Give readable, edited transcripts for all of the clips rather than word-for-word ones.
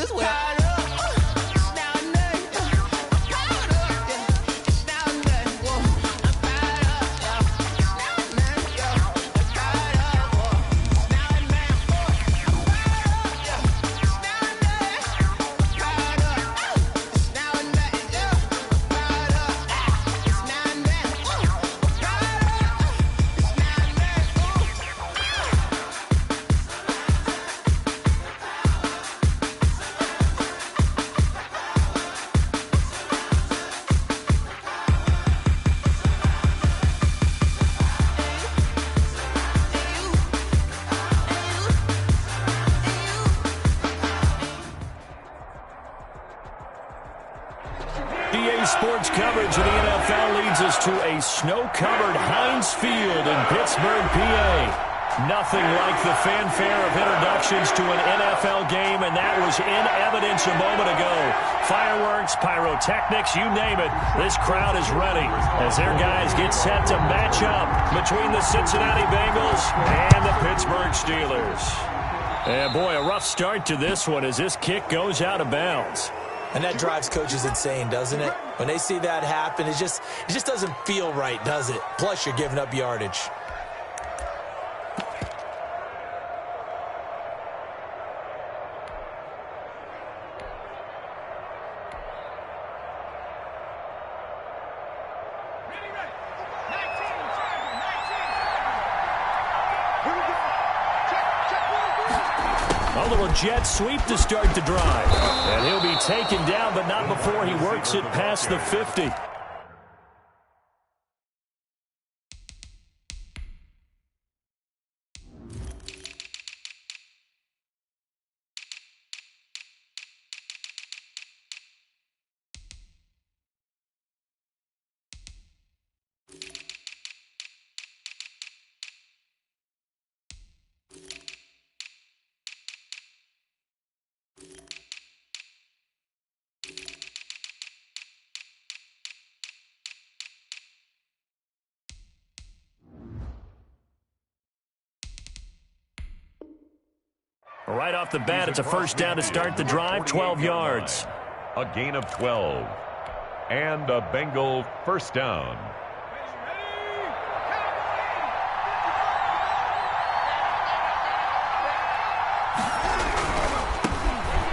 this way. Sports coverage of the NFL leads us to a snow-covered Heinz Field in Pittsburgh, PA. Nothing like the fanfare of introductions to an NFL game, and that was in evidence a moment ago. Fireworks, pyrotechnics, you name it. This crowd is ready as their guys get set to match up between the Cincinnati Bengals and the Pittsburgh Steelers. And boy, a rough start to this one as this kick goes out of bounds. And that drives coaches insane, doesn't it? When they see that happen, it just doesn't feel right, does it? Plus, you're giving up yardage. A little jet sweep to start the drive. And he'll be taken down, but not before he works it past the 50. Right off the bat, it's a first down to start the drive, 12 yards. A gain of 12. And a Bengal first down.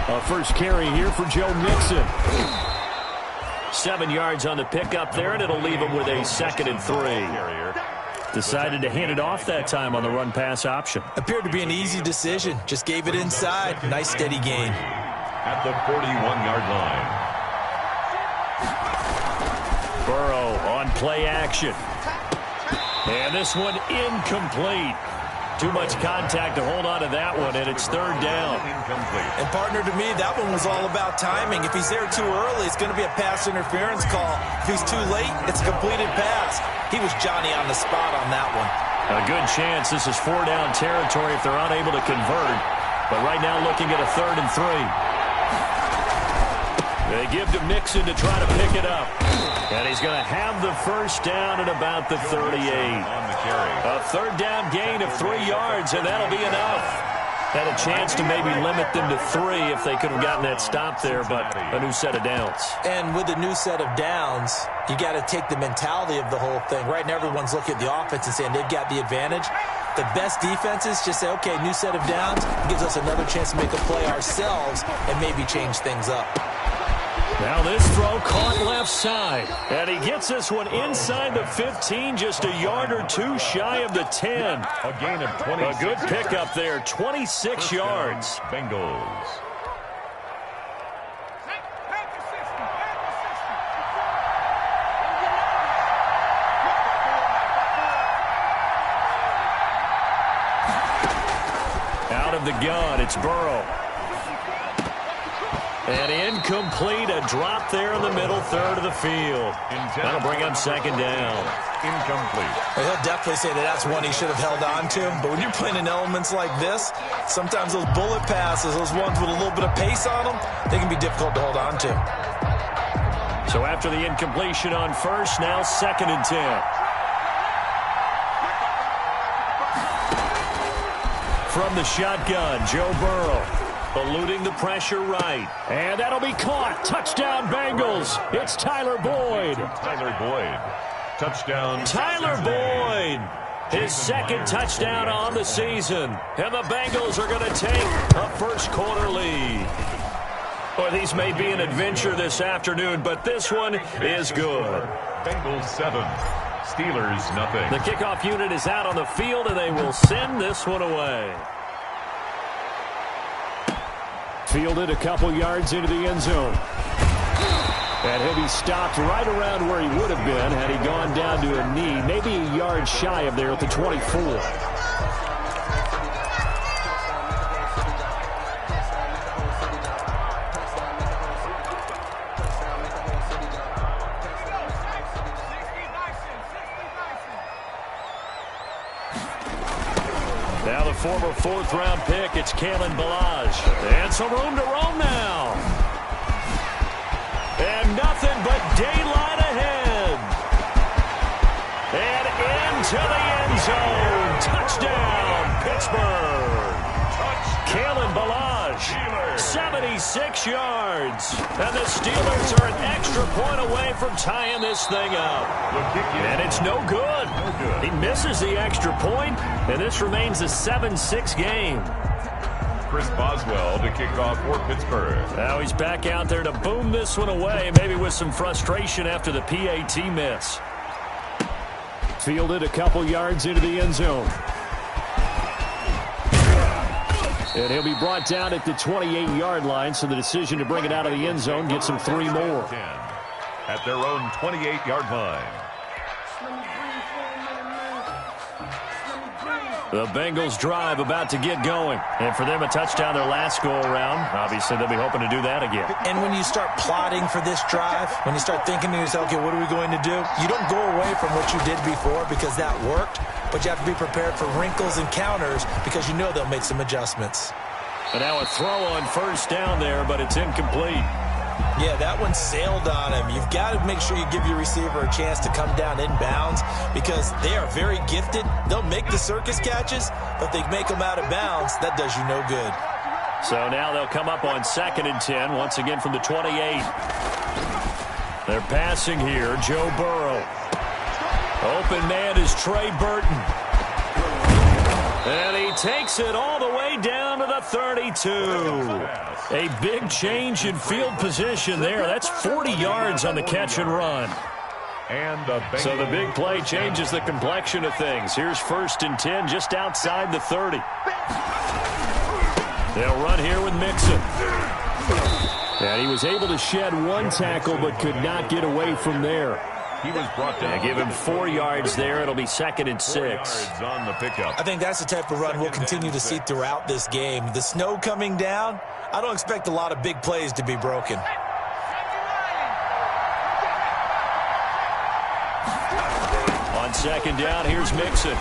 A first carry here for Joe Mixon. 7 yards on the pickup there, and it'll leave him with a 2nd and 3. Decided to hand it off that time on the run-pass option. Appeared to be an easy decision. Just gave it inside. Nice, steady gain. At the 41-yard line. Burrow on play action. And this one incomplete. Too much contact to hold on to that one, and it's 3rd down. Incomplete. And, partner, to me, that one was all about timing. If he's there too early, it's going to be a pass interference call. If he's too late, it's a completed pass. He was Johnny on the spot on that one. A good chance this is 4-down territory if they're unable to convert. But right now looking at a 3rd and 3. They give to Mixon to try to pick it up. And he's going to have the first down at about the 38. A 3rd down gain of 3 yards, and that'll be enough. Had a chance to maybe limit them to 3 if they could have gotten that stop there, but a new set of downs. And with a new set of downs, you got to take the mentality of the whole thing. Right now, everyone's looking at the offense and saying they've got the advantage. The best defenses just say, okay, new set of downs, gives us another chance to make a play ourselves and maybe change things up. Now this throw caught left side. And he gets this one inside the 15, just a yard or two shy of the 10. A gain of 26. A good pickup there, 26 yards. Bengals. Out of the gun, it's Burrow. And incomplete, a drop there in the middle third of the field. That'll bring up 2nd down. Incomplete. Well, he'll definitely say that that's one he should have held on to. But when you're playing in elements like this, sometimes those bullet passes, those ones with a little bit of pace on them, they can be difficult to hold on to. So after the incompletion on first, now 2nd and 10. From the shotgun, Joe Burrow. Eluding the pressure right. And that'll be caught. Touchdown, Bengals. It's Tyler Boyd. Tyler Boyd. Touchdown. Tyler Boyd. His second touchdown on the season. And the Bengals are going to take a first-quarter lead. Well, these may be an adventure this afternoon, but this one is good. Bengals 7. Steelers nothing. The kickoff unit is out on the field, and they will send this one away. Fielded a couple yards into the end zone. And he'll be stopped right around where he would have been had he gone down to a knee, maybe a yard shy of there at the 24. Now the former fourth-round pick, it's Kalen Ballage. And some room to roam now. And nothing but daylight ahead. And into the end zone. Touchdown, Pittsburgh. Kalen Ballage, 76 yards. And the Steelers are an extra point away from tying this thing up. And it's no good. He misses the extra point, and this remains a 7-6 game. Chris Boswell to kick off for Pittsburgh. Now he's back out there to boom this one away, maybe with some frustration after the PAT miss. Fielded a couple yards into the end zone. And he'll be brought down at the 28-yard line, so the decision to bring it out of the end zone gets him 3 more. At their own 28-yard line. The Bengals drive about to get going. And for them, a touchdown their last go-around. Obviously, they'll be hoping to do that again. And when you start plotting for this drive, when you start thinking to yourself, okay, what are we going to do? You don't go away from what you did before because that worked, but you have to be prepared for wrinkles and counters because you know they'll make some adjustments. And now a throw on first down there, but it's incomplete. Yeah, that one sailed on him. You've got to make sure you give your receiver a chance to come down inbounds because they are very gifted. They'll make the circus catches, but if they make them out of bounds, that does you no good. So now they'll come up on 2nd and 10, once again from the 28. They're passing here, Joe Burrow. Open man is Trey Burton. And he takes it all the way down to the 32. A big change in field position there. That's 40 yards on the catch and run. So the big play changes the complexion of things. Here's 1st and 10 just outside the 30. They'll run here with Mixon. And he was able to shed one tackle but could not get away from there. He was brought down. They give him 4 yards there. It'll be 2nd and 6. On the pickup. I think that's the type of run we'll continue to see throughout this game. The snow coming down, I don't expect a lot of big plays to be broken. On 2nd down, here's Mixon.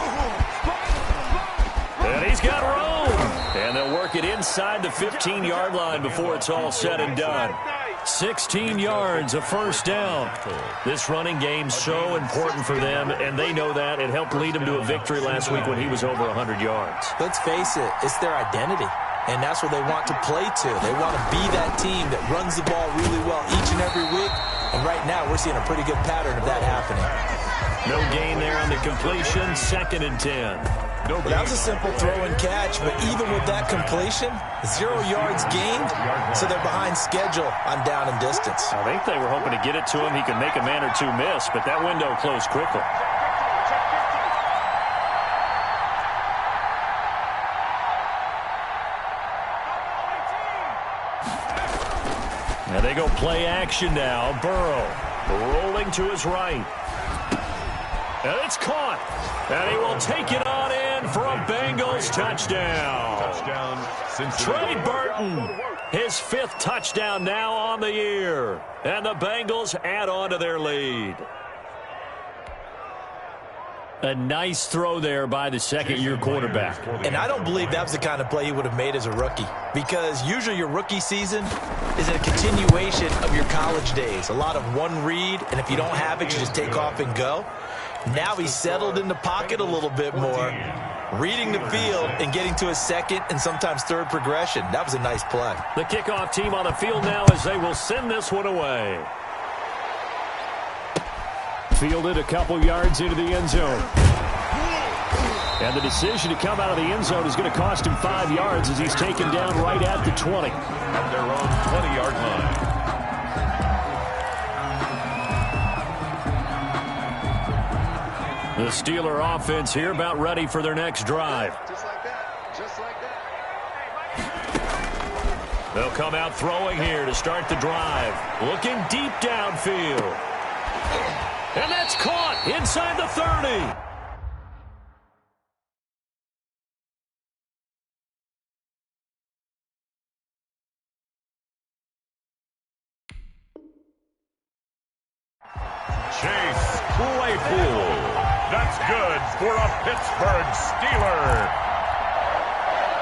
And he's got room. And they'll work it inside the 15-yard line before it's all said and done. 16 yards, a first down. This running game's so important for them, and they know that. It helped lead them to a victory last week when he was over 100 yards. Let's face it, it's their identity, and that's what they want to play to. They want to be that team that runs the ball really well each and every week, and right now we're seeing a pretty good pattern of that happening. No gain there on the completion, 2nd and 10. Well, that was a simple throw and catch, but even with that completion, 0 yards gained, so they're behind schedule on down and distance. I think they were hoping to get it to him. He could make a man or two miss, but that window closed quickly. Now they go play action now. Burrow rolling to his right. And it's caught. And he will take it on in for a Bengals touchdown. Trey Burton, his 5th touchdown now on the year. And the Bengals add on to their lead. A nice throw there by the second-year quarterback. And I don't believe that was the kind of play he would have made as a rookie, because usually your rookie season is a continuation of your college days. A lot of one read, and if you don't have it, you just take off and go. Now he's settled in the pocket a little bit more. reading the field and getting to a second and sometimes third progression. That was a nice play. The kickoff team on the field now as they will send this one away. Fielded a couple yards into the end zone. And the decision to come out of the end zone is going to cost him 5 yards as he's taken down right at the 20. At their own 20-yard line. The Steeler offense here about ready for their next drive. Just like that. Just like that. They'll come out throwing here to start the drive. Looking deep downfield. And that's caught inside the 30. Chase Claypool. That's good for a Pittsburgh Steeler.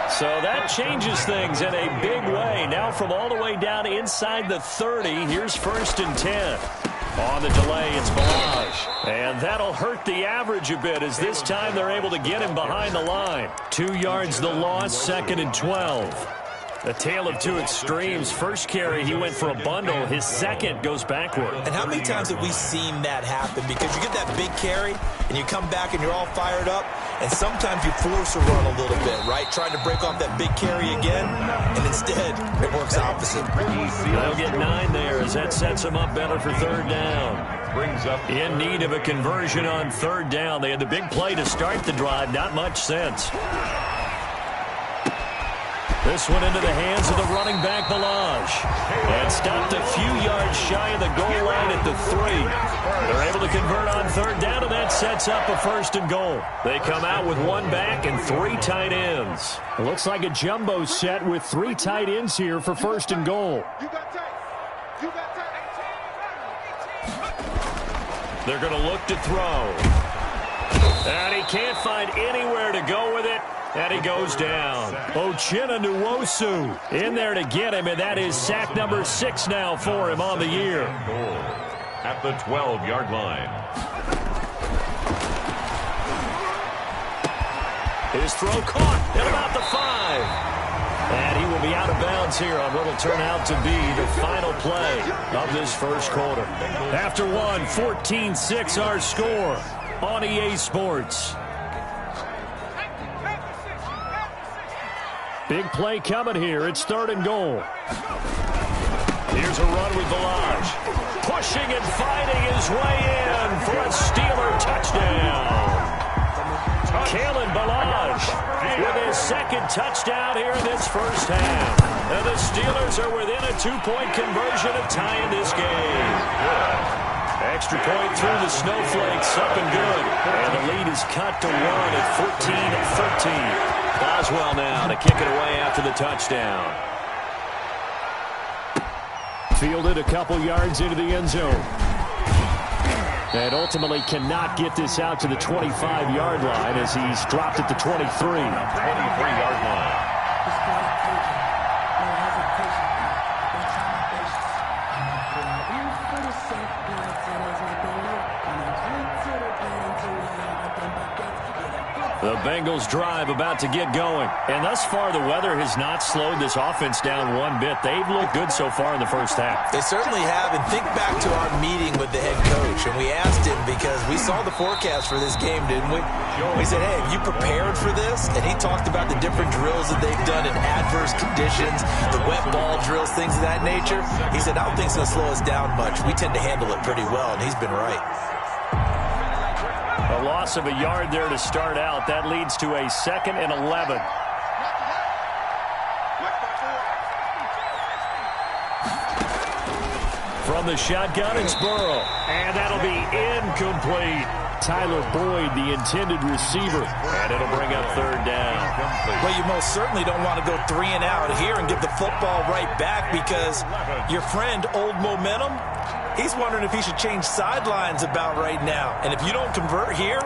So that changes things in a big way. Now from all the way down inside the 30, here's 1st and 10. On the delay, it's Balaj. And that'll hurt the average a bit as this time they're able to get him behind the line. 2 yards the loss, 2nd and 12. A tale of two extremes. First carry, he went for a bundle. His second goes backward. And how many times have we seen that happen? Because you get that big carry, and you come back and you're all fired up, and sometimes you force a run a little bit, right? Trying to break off that big carry again, and instead it works opposite. They'll get 9 there as that sets them up better for 3rd down. Brings up In need of a conversion on 3rd down. They had the big play to start the drive. Not much sense. This one into the hands of the running back, Balaj. And stopped a few yards shy of the goal line at the 3. They're able to convert on 3rd down, and that sets up a 1st and goal. They come out with 1 back and 3 tight ends. It looks like a jumbo set with 3 tight ends here for 1st and goal. They're going to look to throw. And he can't find anywhere to go with it. And he goes down. Uchenna Nwosu in there to get him, and that is sack number 6 now for him on the year. at the 12-yard line. His throw caught at about the 5. And he will be out of bounds here on what will turn out to be the final play of this first quarter. After one, 14-6 our score on EA Sports. Big play coming here. It's 3rd and goal. Here's a run with Balaj. Pushing and fighting his way in for a Steeler touchdown. Kalen Balaj with his 2nd touchdown here in this first half. And the Steelers are within a 2-point conversion of tying this game. Extra point through the snowflakes, up and good. And the lead is cut to 1 at 14-13. Boswell now to kick it away after the touchdown. Fielded a couple yards into the end zone. And ultimately cannot get this out to the 25-yard line as he's dropped at the 23. 23-yard line. The Bengals drive about to get going. And thus far, the weather has not slowed this offense down one bit. They've looked good so far in the first half. They certainly have. And think back to our meeting with the head coach. And we asked him because we saw the forecast for this game, didn't we? We said, hey, have you prepared for this? And he talked about the different drills that they've done in adverse conditions, the wet ball drills, things of that nature. He said, I don't think it's going to slow us down much. We tend to handle it pretty well, and he's been right. A loss of a yard there to start out. That leads to a 2nd and 11. From the shotgun, it's Burrow. And that'll be incomplete. Tyler Boyd, the intended receiver. And it'll bring up 3rd down. Well, you most certainly don't want to go 3 and out here and get the football right back because your friend, Old Momentum, he's wondering if he should change sidelines about right now. And if you don't convert here,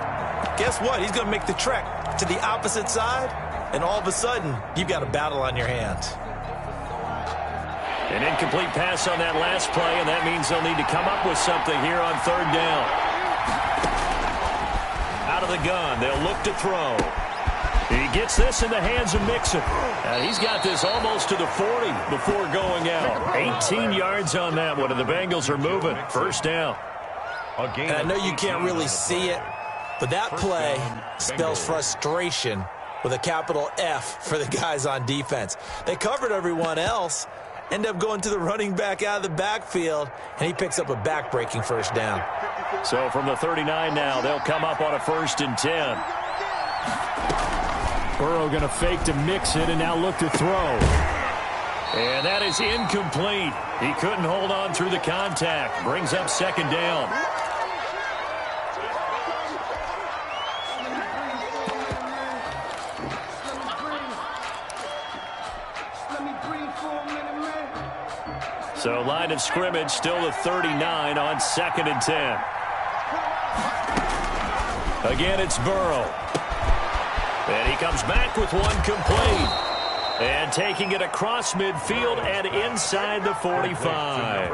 guess what? He's going to make the trek to the opposite side, and all of a sudden, you've got a battle on your hands. An incomplete pass on that last play, and that means they'll need to come up with something here on 3rd down. Out of the gun, they'll look to throw. He gets this in the hands of Mixon. And he's got this almost to the 40 before going out. 18 yards on that one, and the Bengals are moving. First down. And I know you can't really see it, but that play spells frustration with a capital F for the guys on defense. They covered everyone else, end up going to the running back out of the backfield, and he picks up a back-breaking first down. So from the 39 now, they'll come up on a 1st and 10. Burrow going to fake to mix it and now look to throw. And that is incomplete. He couldn't hold on through the contact. Brings up 2nd down. So line of scrimmage still the 39 on 2nd and 10. Again, it's Burrow. And he comes back with one complete. And taking it across midfield and inside the 45.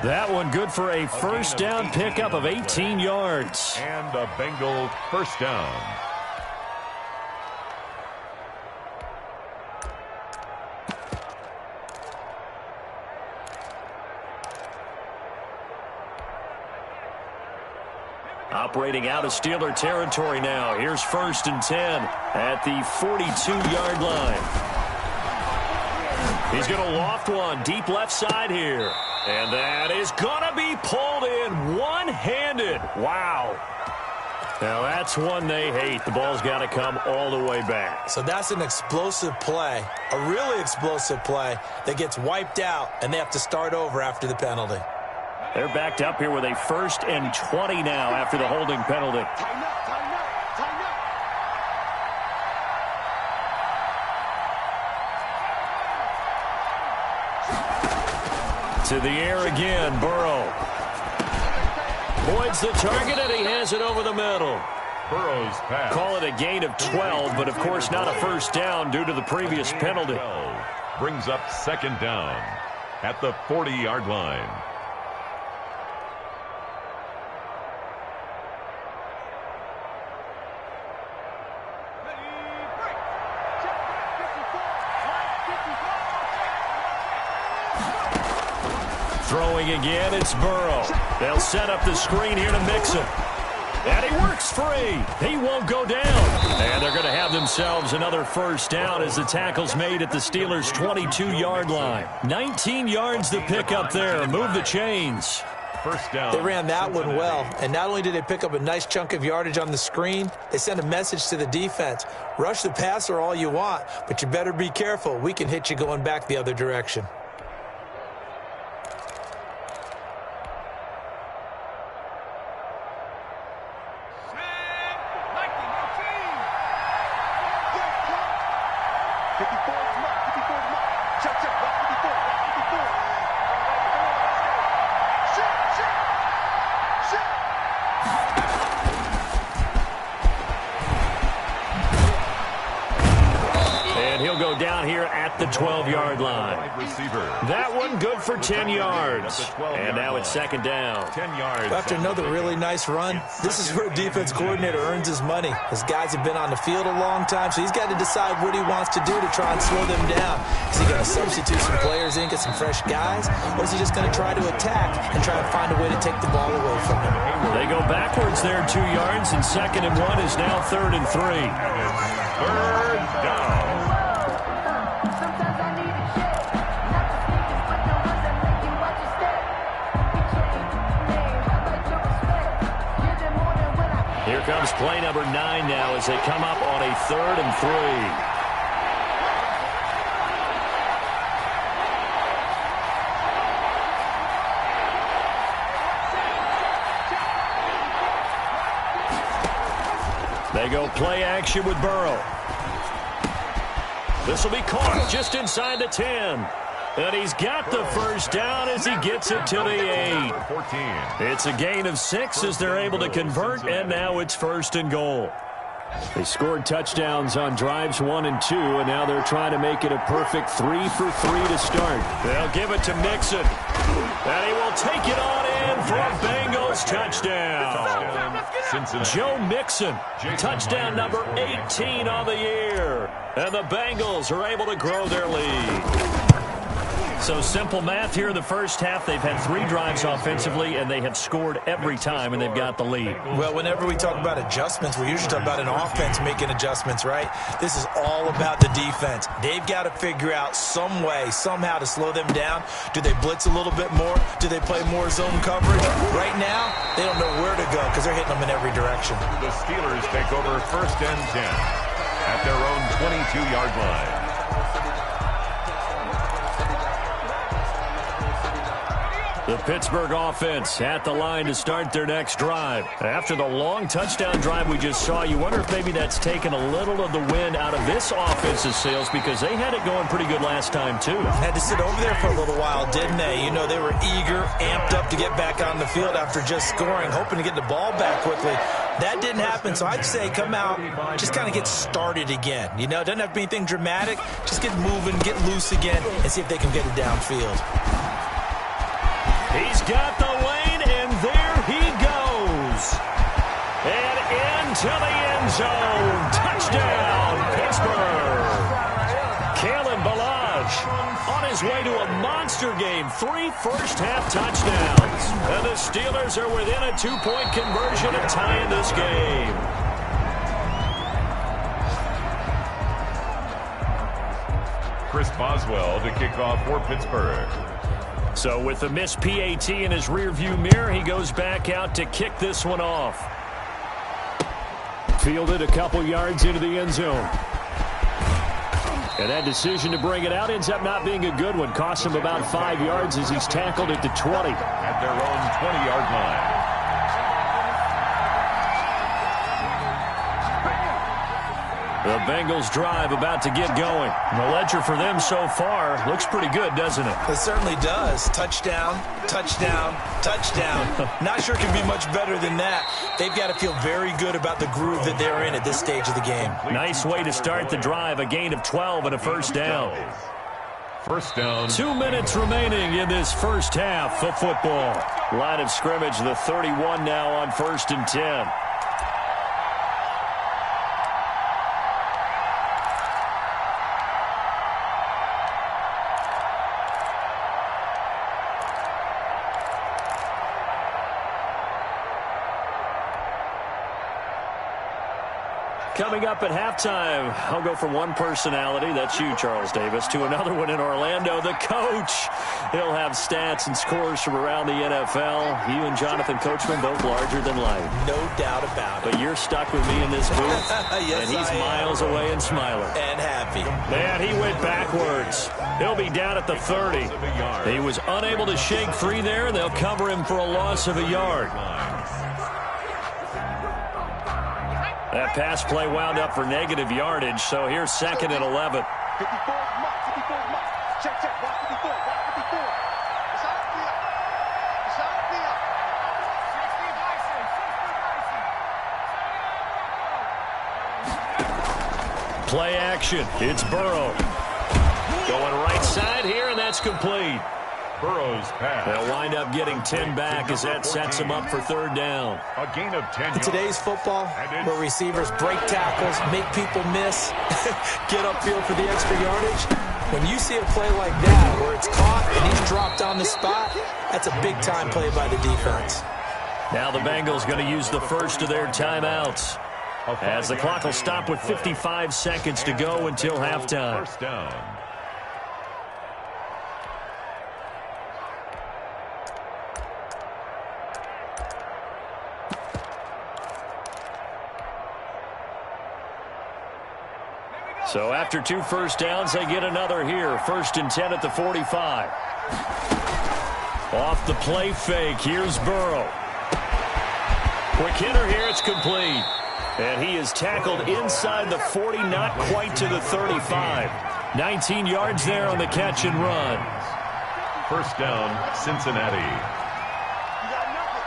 That one good for a first down pickup of 18 yards. And a Bengal first down. Operating out of Steeler territory now. Here's 1st and 10 at the 42-yard line. He's going to loft one deep left side here. And that is going to be pulled in one-handed. Wow. Now that's one they hate. The ball's got to come all the way back. So that's an explosive play, a really explosive play that gets wiped out, and they have to start over after the penalty. They're backed up here with a 1st and 20 now after the holding penalty. To the air again, Burrow. Boyd's the target, and he has it over the middle. Burrow's pass. Call it a gain of 12, but of course not a first down due to the previous penalty. Brings up 2nd down at the 40-yard line. Throwing again, it's Burrow. They'll set up the screen here to Mixon. And he works free. He won't go down. And they're going to have themselves another first down as the tackle's made at the Steelers' 22-yard line. 19 yards to pick up there. Move the chains. First down. They ran that one well, and not only did they pick up a nice chunk of yardage on the screen, they sent a message to the defense. Rush the passer all you want, but you better be careful. We can hit you going back the other direction. Down here at the 12-yard line. That one good for 10 yards. And now it's 2nd down. 10 yards. After another really nice run, this is where a defense coordinator earns his money. His guys have been on the field a long time, so he's got to decide what he wants to do to try and slow them down. Is he going to substitute some players in, get some fresh guys, or is he just going to try to attack and try and find a way to take the ball away from them? They go backwards there 2 yards, and 2nd and 1 is now 3rd and 3. 3rd down. Here comes play number 9 now as they come up on a 3rd and 3. They go play action with Burrow. This will be caught just inside the 10. And he's got the first down as he gets it to the 8. It's a gain of 6 as they're able to convert, and now it's 1st and goal. They scored touchdowns on drives 1 and 2, and now they're trying to make it a perfect 3 for 3 to start. They'll give it to Mixon. And he will take it on in for a Bengals Bengals touchdown. Joe Mixon, touchdown number 18 on the year. And the Bengals are able to grow their lead. So simple math here in the first half. They've had 3 drives offensively, and they have scored every time, and they've got the lead. Well, whenever we talk about adjustments, we usually talk about an offense making adjustments, right? This is all about the defense. They've got to figure out some way, somehow to slow them down. Do they blitz a little bit more? Do they play more zone coverage? Right now, they don't know where to go because they're hitting them in every direction. The Steelers take over 1st and 10 at their own 22-yard line. The Pittsburgh offense at the line to start their next drive. After the long touchdown drive we just saw, you wonder if maybe that's taken a little of the wind out of this offense's sails because they had it going pretty good last time, too. Had to sit over there for a little while, didn't they? You know, they were eager, amped up to get back on the field after just scoring, hoping to get the ball back quickly. That didn't happen, so I'd say come out, just kind of get started again. You know, it doesn't have to be anything dramatic. Just get moving, get loose again, and see if they can get it downfield. He's got the lane, and there he goes. And into the end zone. Touchdown, Pittsburgh. Kalen Ballage on his way to a monster game. 3 first-half touchdowns. And the Steelers are within a 2-point conversion of tying this game. Chris Boswell to kick off for Pittsburgh. So with the missed PAT in his rearview mirror, he goes back out to kick this one off. Fielded a couple yards into the end zone. And that decision to bring it out ends up not being a good one. Cost him about 5 yards as he's tackled at the 20. At their own 20-yard line. The Bengals drive about to get going. The ledger for them so far looks pretty good, doesn't it? It certainly does. Touchdown, touchdown, touchdown. Not sure it can be much better than that. They've got to feel very good about the groove that they're in at this stage of the game. Nice way to start the drive. A gain of 12 and a first down. First down. 2 minutes remaining in this first half of football. Line of scrimmage, the 31 now on 1st and 10. Coming up at halftime, I'll go from one personality, that's you, Charles Davis, to another one in Orlando, the coach. He'll have stats and scores from around the NFL. You and Jonathan Coachman both larger than life. No doubt about it. But you're stuck with me in this booth, yes, and he's miles away and smiling. And happy. Man, he went backwards. He'll be down at the 30. He was unable to shake free there, and they'll cover him for a loss of a yard. That pass play wound up for negative yardage, so here's 2nd and 11. 54 mark, 54 mark. Check, check, watch 54, watch 54. It's out there. It's out there. 60 Play action. It's Burrow. Going right side here, and that's complete. Burrow's pass. They'll wind up getting 10 back as that sets them up for 3rd down. A gain of 10 In today's football, where receivers break tackles, make people miss, get upfield for the extra yardage, when you see a play like that where it's caught and he's dropped on the spot, that's a big-time play by the defense. Now the Bengals going to use the first of their timeouts, as the clock will stop with 55 seconds to go until halftime. First down. So after 2 first downs, they get another here. 1st and 10 at the 45. Off the play fake, here's Burrow. Quick hitter here, it's complete. And he is tackled inside the 40, not quite to the 35. 19 yards there on the catch and run. First down, Cincinnati. You got nothing.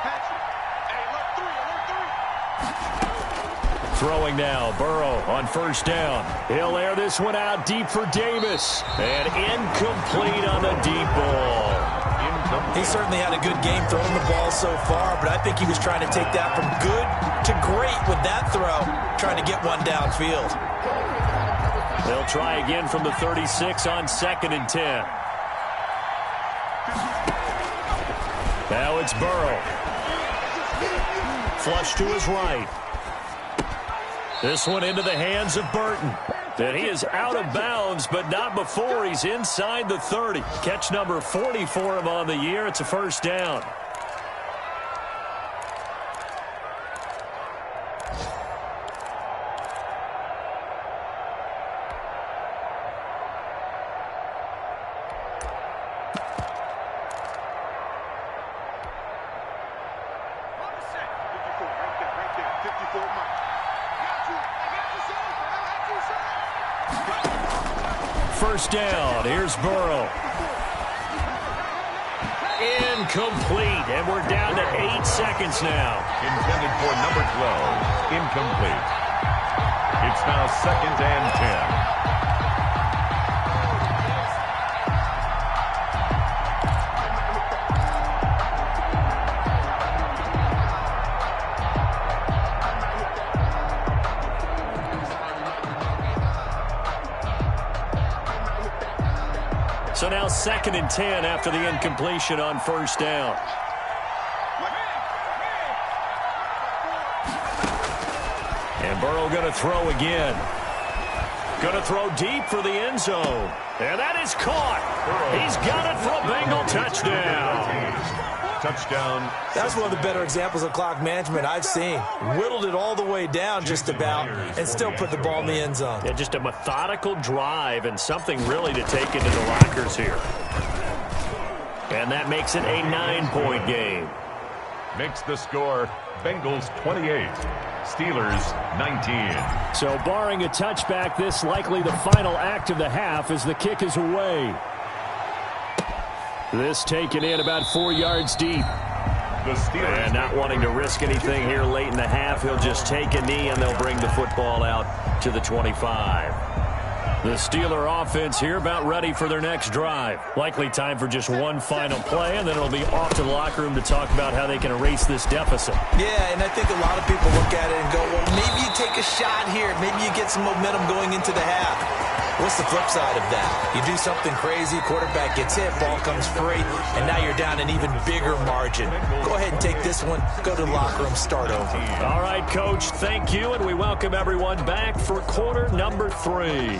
Patrick. Hey, alert 3, alert 3. Throwing now, Burrow on 1st down. He'll air this one out deep for Davis. And incomplete on the deep ball. He certainly had a good game throwing the ball so far, but I think he was trying to take that from good to great with that throw, trying to get one downfield. They'll try again from the 36 on 2nd and 10. Now it's Burrow. Flush to his right. This one into the hands of Burton. And he is out of bounds, but not before he's inside the 30. Catch number 40 for him on the year. It's a first down. First down. Here's Burrow. Incomplete. And we're down to 8 seconds now. Intended for number 12. Incomplete. It's now 2nd and 10. So now 2nd and 10 after the incompletion on first down. And Burrow going to throw again. Going to throw deep for the end zone. And that is caught. He's got it for a Bengal touchdown. Touchdown. That's one of the better examples of clock management I've seen. Whittled it all the way down just about and still put the ball in the end zone. Yeah, just a methodical drive and something really to take into the lockers here. And that makes it a 9-point game. Makes the score Bengals 28, Steelers 19. So barring a touchback, this likely the final act of the half as the kick is away. This taken in about 4 yards deep. The Steelers. And not wanting to risk anything here late in the half, he'll just take a knee and they'll bring the football out to the 25. The Steeler offense here about ready for their next drive. Likely time for just one final play, and then it'll be off to the locker room to talk about how they can erase this deficit. Yeah, and I think a lot of people look at it and go, well, maybe you take a shot here. Maybe you get some momentum going into the half. What's the flip side of that? You do something crazy, quarterback gets hit, ball comes free, and now you're down an even bigger margin. Go ahead and take this one, go to the locker room, start over. All right, Coach, thank you, and we welcome everyone back for quarter number 3.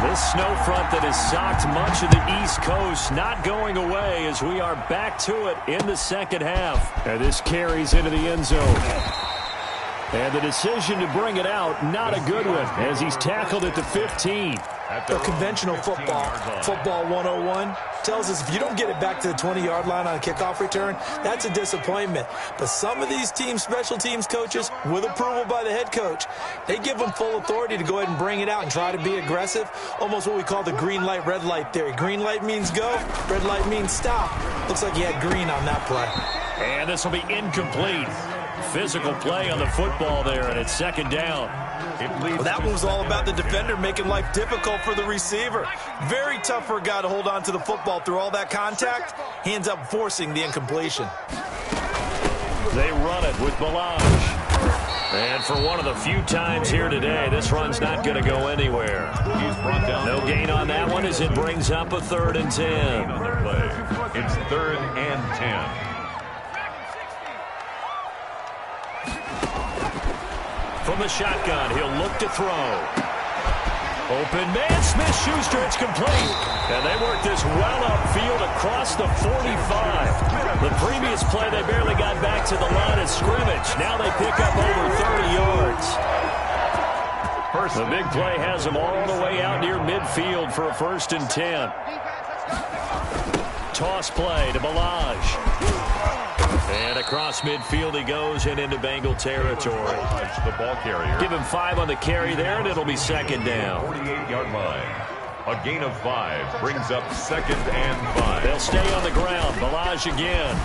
This snow front that has socked much of the East Coast not going away as we are back to it in the second half. And this carries into the end zone. And the decision to bring it out, not a good one, as he's tackled at the 15. The conventional football 101, tells us if you don't get it back to the 20-yard line on a kickoff return, that's a disappointment. But some of these special teams coaches, with approval by the head coach, they give them full authority to go ahead and bring it out and try to be aggressive, almost what we call the green light, red light theory. Green light means go, red light means stop. Looks like he had green on that play. And this will be incomplete. Physical play on the football there, and it's second down. Well, that one was all about the defender making life difficult for the receiver. Very tough for a guy to hold on to the football through all that contact. He ends up forcing the incompletion. They run it with Balaj. And for one of the few times here today, this run's not going to go anywhere. He's brought down. No gain on that one as it brings up a 3rd and 10. On the play. It's 3rd and 10. From the shotgun, he'll look to throw. Open man, Smith-Schuster, it's complete. And they work this well upfield across the 45. The previous play, they barely got back to the line of scrimmage. Now they pick up over 30 yards. The big play has them all the way out near midfield for a 1st and 10. Toss play to Balaj. And across midfield he goes and into Bengal territory. The ball carrier. Give him 5 on the carry there, and it'll be second down. 48-yard line. A gain of 5 brings up 2nd and 5. They'll stay on the ground. Balaj again.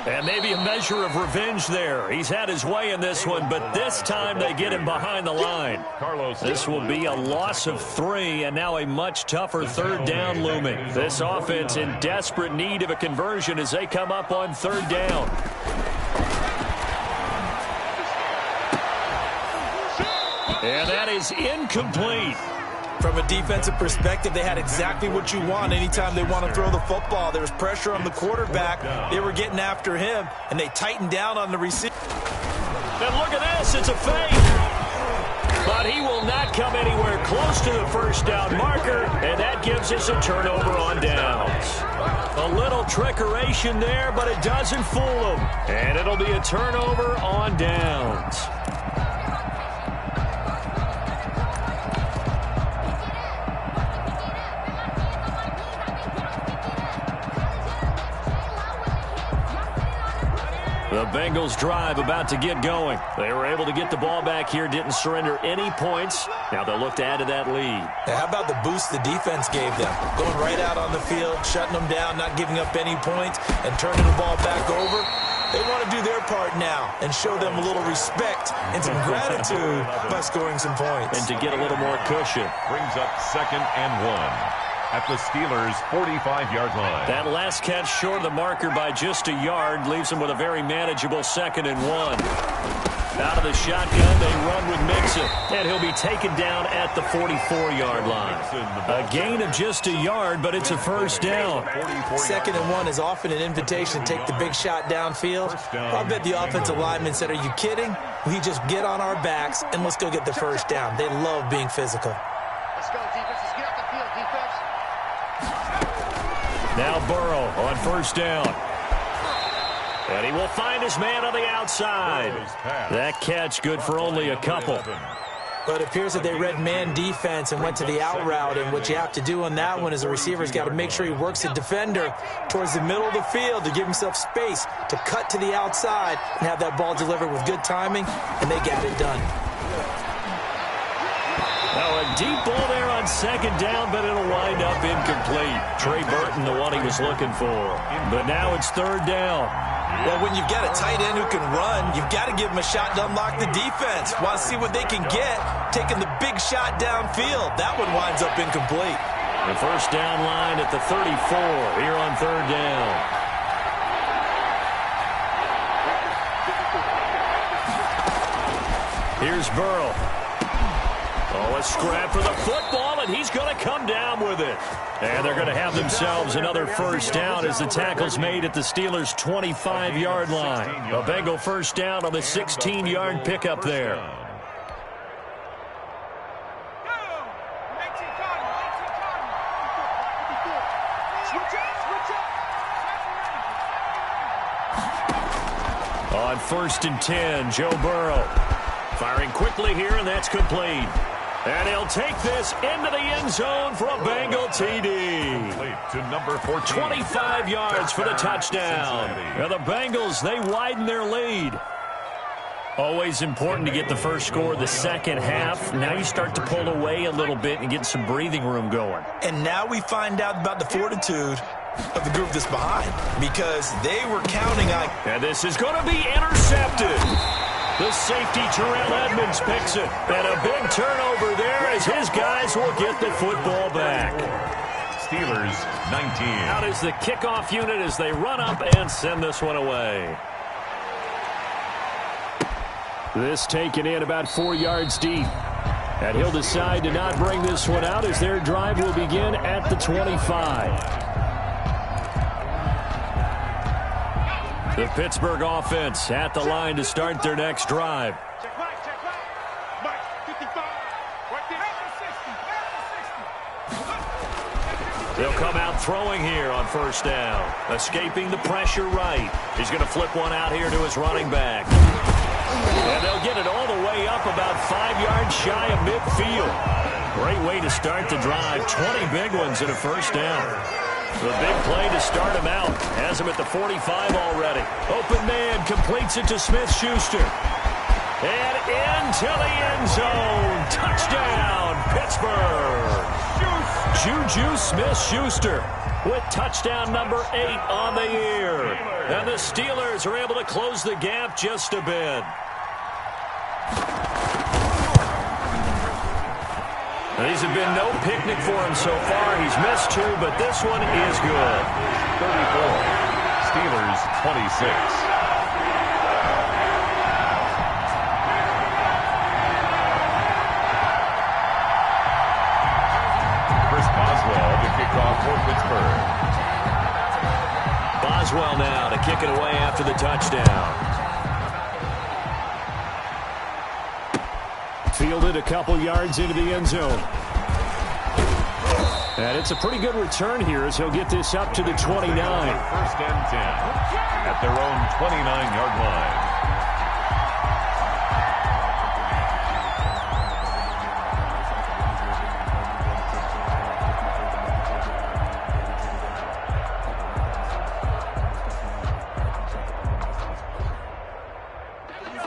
And maybe a measure of revenge there. He's had his way in this one, but this time they get him behind the line. This will be a loss of 3, and now a much tougher third down looming. This offense in desperate need of a conversion as they come up on third down. And that is incomplete. From a defensive perspective, they had exactly what you want anytime they want to throw the football. There was pressure on the quarterback. They were getting after him, and they tightened down on the receiver. And look at this. It's a fake. But he will not come anywhere close to the first down marker, and that gives us a turnover on downs. A little trickeration there, but it doesn't fool him. And it'll be a turnover on downs. The Bengals drive about to get going. They were able to get the ball back here, didn't surrender any points. Now they'll look to add to that lead. Now, how about the boost the defense gave them? Going right out on the field, shutting them down, not giving up any points, and turning the ball back over. They want to do their part now and show them a little respect and some gratitude by scoring some points. And to get a little more cushion. Brings up 2nd and 1. At the Steelers' 45-yard line. That last catch short of the marker by just a yard leaves them with a very manageable 2nd and 1. Out of the shotgun, they run with Mixon, and he'll be taken down at the 44-yard line. A gain of just a yard, but it's a first down. 2nd and 1 is often an invitation to take the big shot downfield. I bet the offensive lineman said, "Are you kidding? We just get on our backs and let's go get the first down." They love being physical. Let's go, defense. Let's get off the field, defense. Now Burrow on first down. And he will find his man on the outside. That catch good for only a couple. But it appears that they read man defense and went to the out route. And what you have to do on that one is the receiver's got to make sure he works the defender towards the middle of the field to give himself space to cut to the outside and have that ball delivered with good timing, and they got it done. Now a deep ball there on 2nd down, but it'll wind up incomplete. Trey Burton, the one he was looking for. But now it's 3rd down. Well, when you've got a tight end who can run, you've got to give him a shot to unlock the defense. Want to see what they can get, taking the big shot downfield. That one winds up incomplete. The first down line at the 34 here on 3rd down. Here's Burrow. Oh, a scrap for the football, and he's going to come down with it. And they're going to have themselves another first down as the tackle's made at the Steelers' 25-yard line. A Bengal first down on the 16-yard pickup there. On 1st and 10, Joe Burrow. Firing quickly here, and that's complete. And he'll take this into the end zone for a Bengal TD. To number 14. 25 yards for the touchdown. And the Bengals, they widen their lead. Always important to get the first score the second half. Now you start to pull away a little bit and get some breathing room going. And now we find out about the fortitude of the group that's behind, because they were counting on. And this is going to be intercepted. The safety, Terrell Edmonds, picks it. And a big turnover there as his guys will get the football back. Steelers 19. Out is the kickoff unit as they run up and send this one away. This taken in about 4 yards deep. And he'll decide to not bring this one out as their drive will begin at the 25. The Pittsburgh offense at the line to start their next drive. Check right, check right. Mark 55. Right there. They'll come out throwing here on first down. Escaping the pressure right. He's going to flip one out here to his running back. And they'll get it all the way up about 5 yards shy of midfield. Great way to start the drive. 20 big ones and a first down. The big play to start him out. Has him at the 45 already. Open man completes it to Smith-Schuster. And into the end zone. Touchdown, Pittsburgh. Juju Smith-Schuster with touchdown number 8 on the year. And the Steelers are able to close the gap just a bit. These have been no picnic for him so far. He's missed 2, but this one is good. 34. Steelers 26. To kick off for Pittsburgh. Boswell now to kick it away after the touchdown. Fielded a couple yards into the end zone. And it's a pretty good return here as he'll get this up to the 29. First and 10 at their own 29-yard line.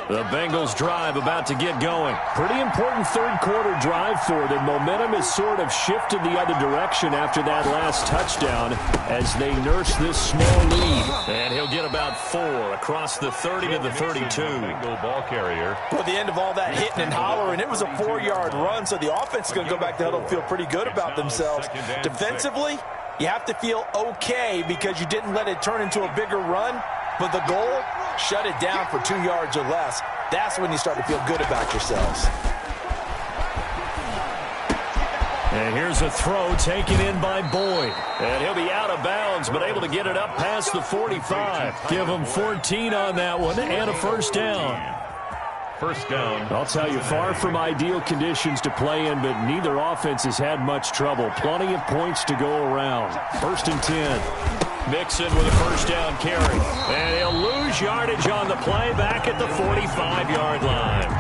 The Bengals drive about to get going. Pretty important third quarter drive for them. Momentum has sort of shifted the other direction after that last touchdown as they nurse this small lead. And he'll get about 4 across the 30 to the 32. Bengal ball carrier. For the end of all that hitting and hollering, it was a 4-yard run, so the offense is going to go back to huddle and feel pretty good about themselves. Defensively, you have to feel okay because you didn't let it turn into a bigger run, but the goal, shut it down for 2 yards or less. That's when you start to feel good about yourselves. And here's a throw taken in by Boyd. And he'll be out of bounds, but able to get it up past the 45. Give him 14 on that one and a first down. First down. I'll tell you, far from ideal conditions to play in, but neither offense has had much trouble. Plenty of points to go around. First and 10. Mixon with a first down carry. And he'll lose yardage on the play back at the 45-yard line.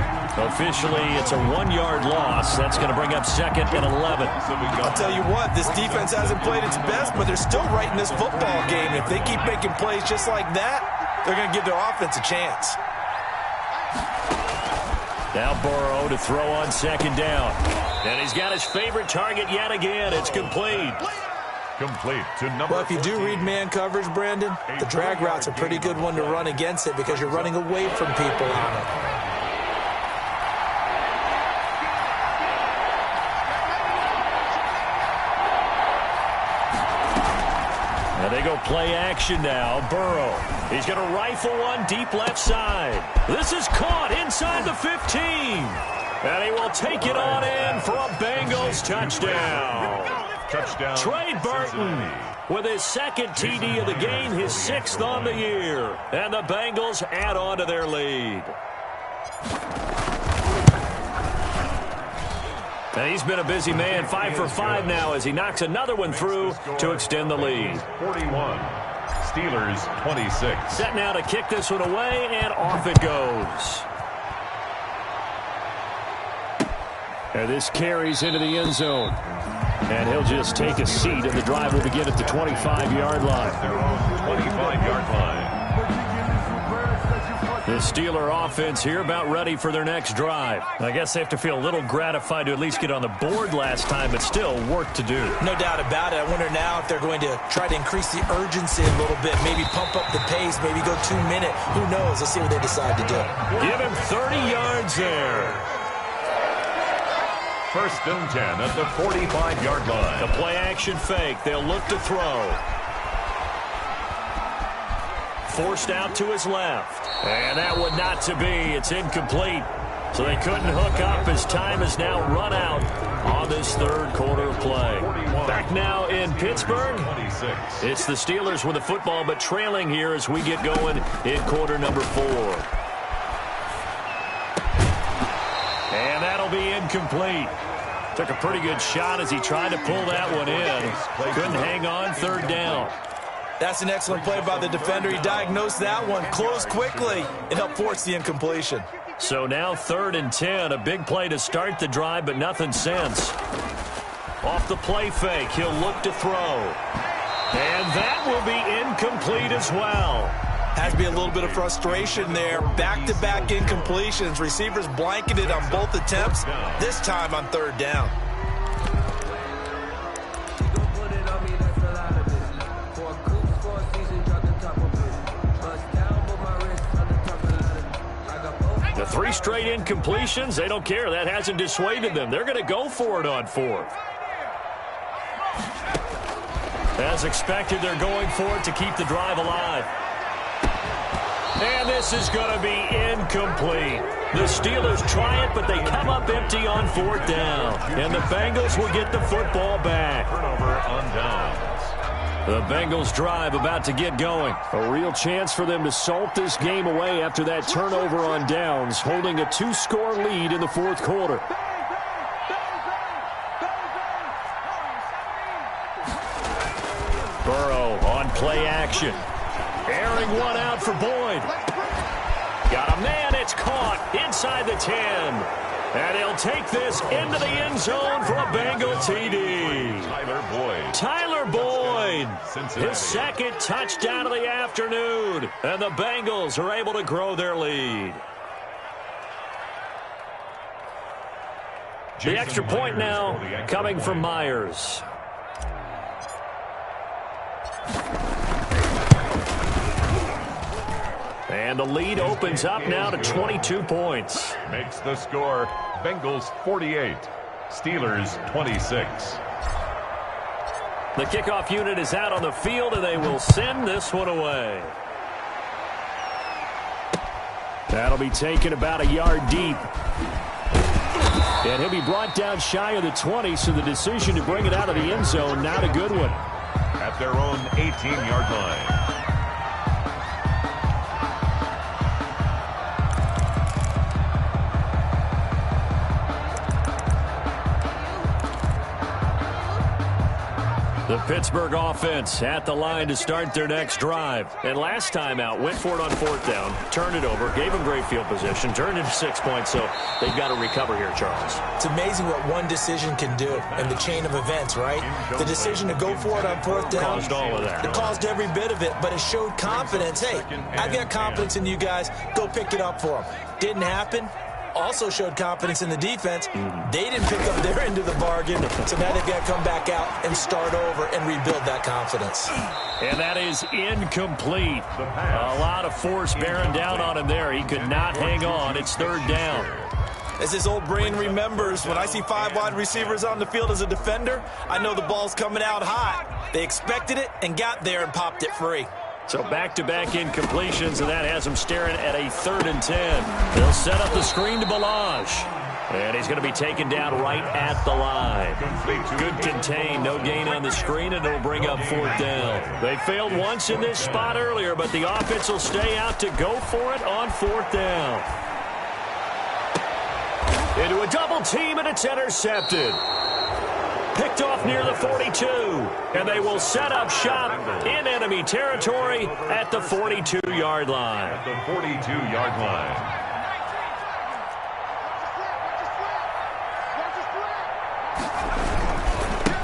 Officially, it's a 1-yard loss. That's going to bring up second and 11. I'll tell you what, this defense hasn't played its best, but they're still right in this football game. If they keep making plays just like that, they're going to give their offense a chance. Now Burrow to throw on second down. And he's got his favorite target yet again. It's complete. Complete to number. Well, if you do read man coverage, Brandon, the drag route's a pretty good one to run against it because you're running away from people on it. And they go play action now. Burrow. He's going to rifle one deep left side. This is caught inside the 15. And he will take it on in for a Bengals touchdown. Touchdown. Trey Burton with his second TD of the game, his 6th on the year. And the Bengals add on to their lead. And he's been a busy man, 5 for 5 now as he knocks another one through to extend the lead. 41. Steelers 26. Set now to kick this one away, and off it goes. And this carries into the end zone. And he'll just take a seat, and the drive will begin at the 25-yard line. Their own 25-yard line. The Steeler offense here about ready for their next drive. I guess they have to feel a little gratified to at least get on the board last time, but still work to do. No doubt about it. I wonder now if they're going to try to increase the urgency a little bit, maybe pump up the pace, maybe go 2-minute. Who knows? Let's see what they decide to do. Give him 30 yards there. First and 10 at the 45-yard line. The play-action fake. They'll look to throw. Forced out to his left. And that one not to be. It's incomplete. So they couldn't hook up as time has now run out on this third quarter of play. Back now in Pittsburgh. 26. It's the Steelers with the football, but trailing here as we get going in quarter number 4. And that'll be incomplete. Took a pretty good shot as he tried to pull that one in. Couldn't hang on, third down. That's an excellent play by the defender. He diagnosed that one, closed quickly, and helped force the incompletion. So now 3rd and 10. A big play to start the drive, but nothing since. Off the play fake, he'll look to throw. And that will be incomplete as well. Has to be a little bit of frustration there. Back-to-back incompletions. Receivers blanketed on both attempts, this time on 3rd down. 3 straight incompletions. They don't care. That hasn't dissuaded them. They're going to go for it on 4th. As expected, they're going for it to keep the drive alive. And this is going to be incomplete. The Steelers try it, but they come up empty on 4th down. And the Bengals will get the football back. Turnover on downs. The Bengals drive about to get going. A real chance for them to salt this game away after that turnover on downs, holding a 2-score lead in the 4th quarter. Burrow on play action. Airing one out for Boyd. Got a man, it's caught inside the 10. And he'll take this into the end zone for a Bengal TD. Tyler Boyd. His second touchdown of the afternoon. And the Bengals are able to grow their lead. The extra point now coming from Myers. And the lead opens up now to 22 points. Makes the score Bengals 48, Steelers 26. The kickoff unit is out on the field, and they will send this one away. That'll be taken about a yard deep. And he'll be brought down shy of the 20, so the decision to bring it out of the end zone, not a good one. At their own 18-yard line. The Pittsburgh offense at the line to start their next drive. And last time out, went for it on 4th down, turned it over, gave them great field position, turned into 6 points, so they've got to recover here, Charles. It's amazing what one decision can do in the chain of events, right? The decision to go for it on 4th down. Caused all of that. It caused every bit of it, but it showed confidence. Hey, I've got confidence in you guys. Go pick it up for them. Didn't happen. Also showed confidence in the defense. They didn't pick up their end of the bargain, so now they've got to come back out and start over and rebuild that confidence. And that is incomplete. A lot of force bearing down on him there. He could not hang on. It's 3rd down. As his old brain remembers, when I see 5 wide receivers on the field as a defender, I know the ball's coming out hot. They expected it and got there and popped it free. So back-to-back incompletions, and that has him staring at a 3rd and 10. They'll set up the screen to Balazs. And he's going to be taken down right at the line. Good contain, no gain on the screen, and it'll bring up 4th down. They failed once in this spot earlier, but the offense will stay out to go for it on 4th down. Into a double team, and it's intercepted. Picked off near the 42, and they will set up shop in enemy territory at the 42-yard line. At the 42-yard line.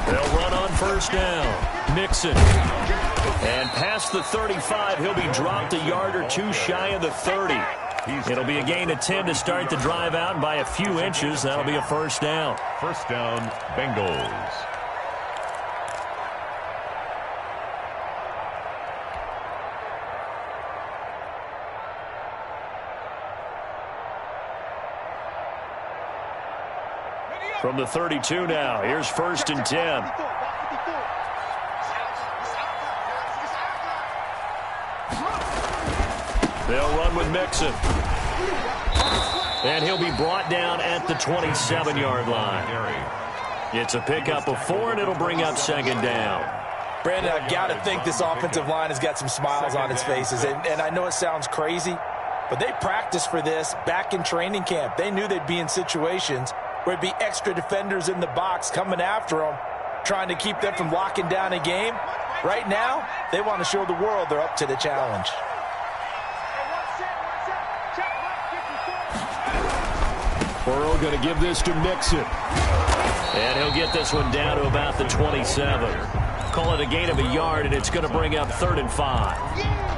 They'll run on 1st down. Mixon. And past the 35, he'll be dropped a yard or 2 shy of the 30. It'll be a gain of 10 to start the drive out, and by a few inches, that'll be a 1st down. 1st down, Bengals. From the 32 now, here's 1st and 10. They'll run with Mixon. And he'll be brought down at the 27-yard line. It's a pickup of 4, and it'll bring up 2nd down. Brandon, I've got to think this offensive line has got some smiles on its faces. And I know it sounds crazy, but they practiced for this back in training camp. They knew they'd be in situations where it'd be extra defenders in the box coming after them, trying to keep them from locking down a game. Right now, they want to show the world they're up to the challenge. Burrow going to give this to Mixon. And he'll get this one down to about the 27. Call it a gain of a yard, and it's going to bring up 3rd and 5.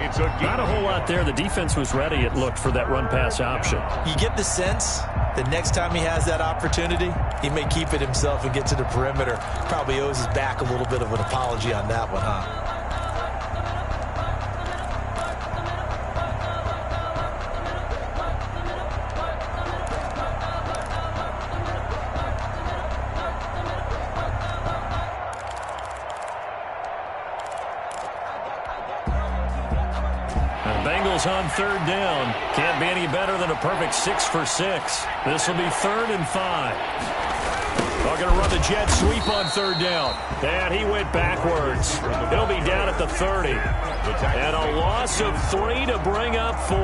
It's a Not a whole lot there. The defense was ready, it looked, for that run-pass option. You get the sense that next time he has that opportunity, he may keep it himself and get to the perimeter. Probably owes his back a little bit of an apology on that one, huh? Bengals on third down. Can't be any better than a perfect 6 for 6. This will be 3rd and 5. They're going to run the jet sweep on third down. And he went backwards. He'll be down at the 30. And a loss of 3 to bring up 4. A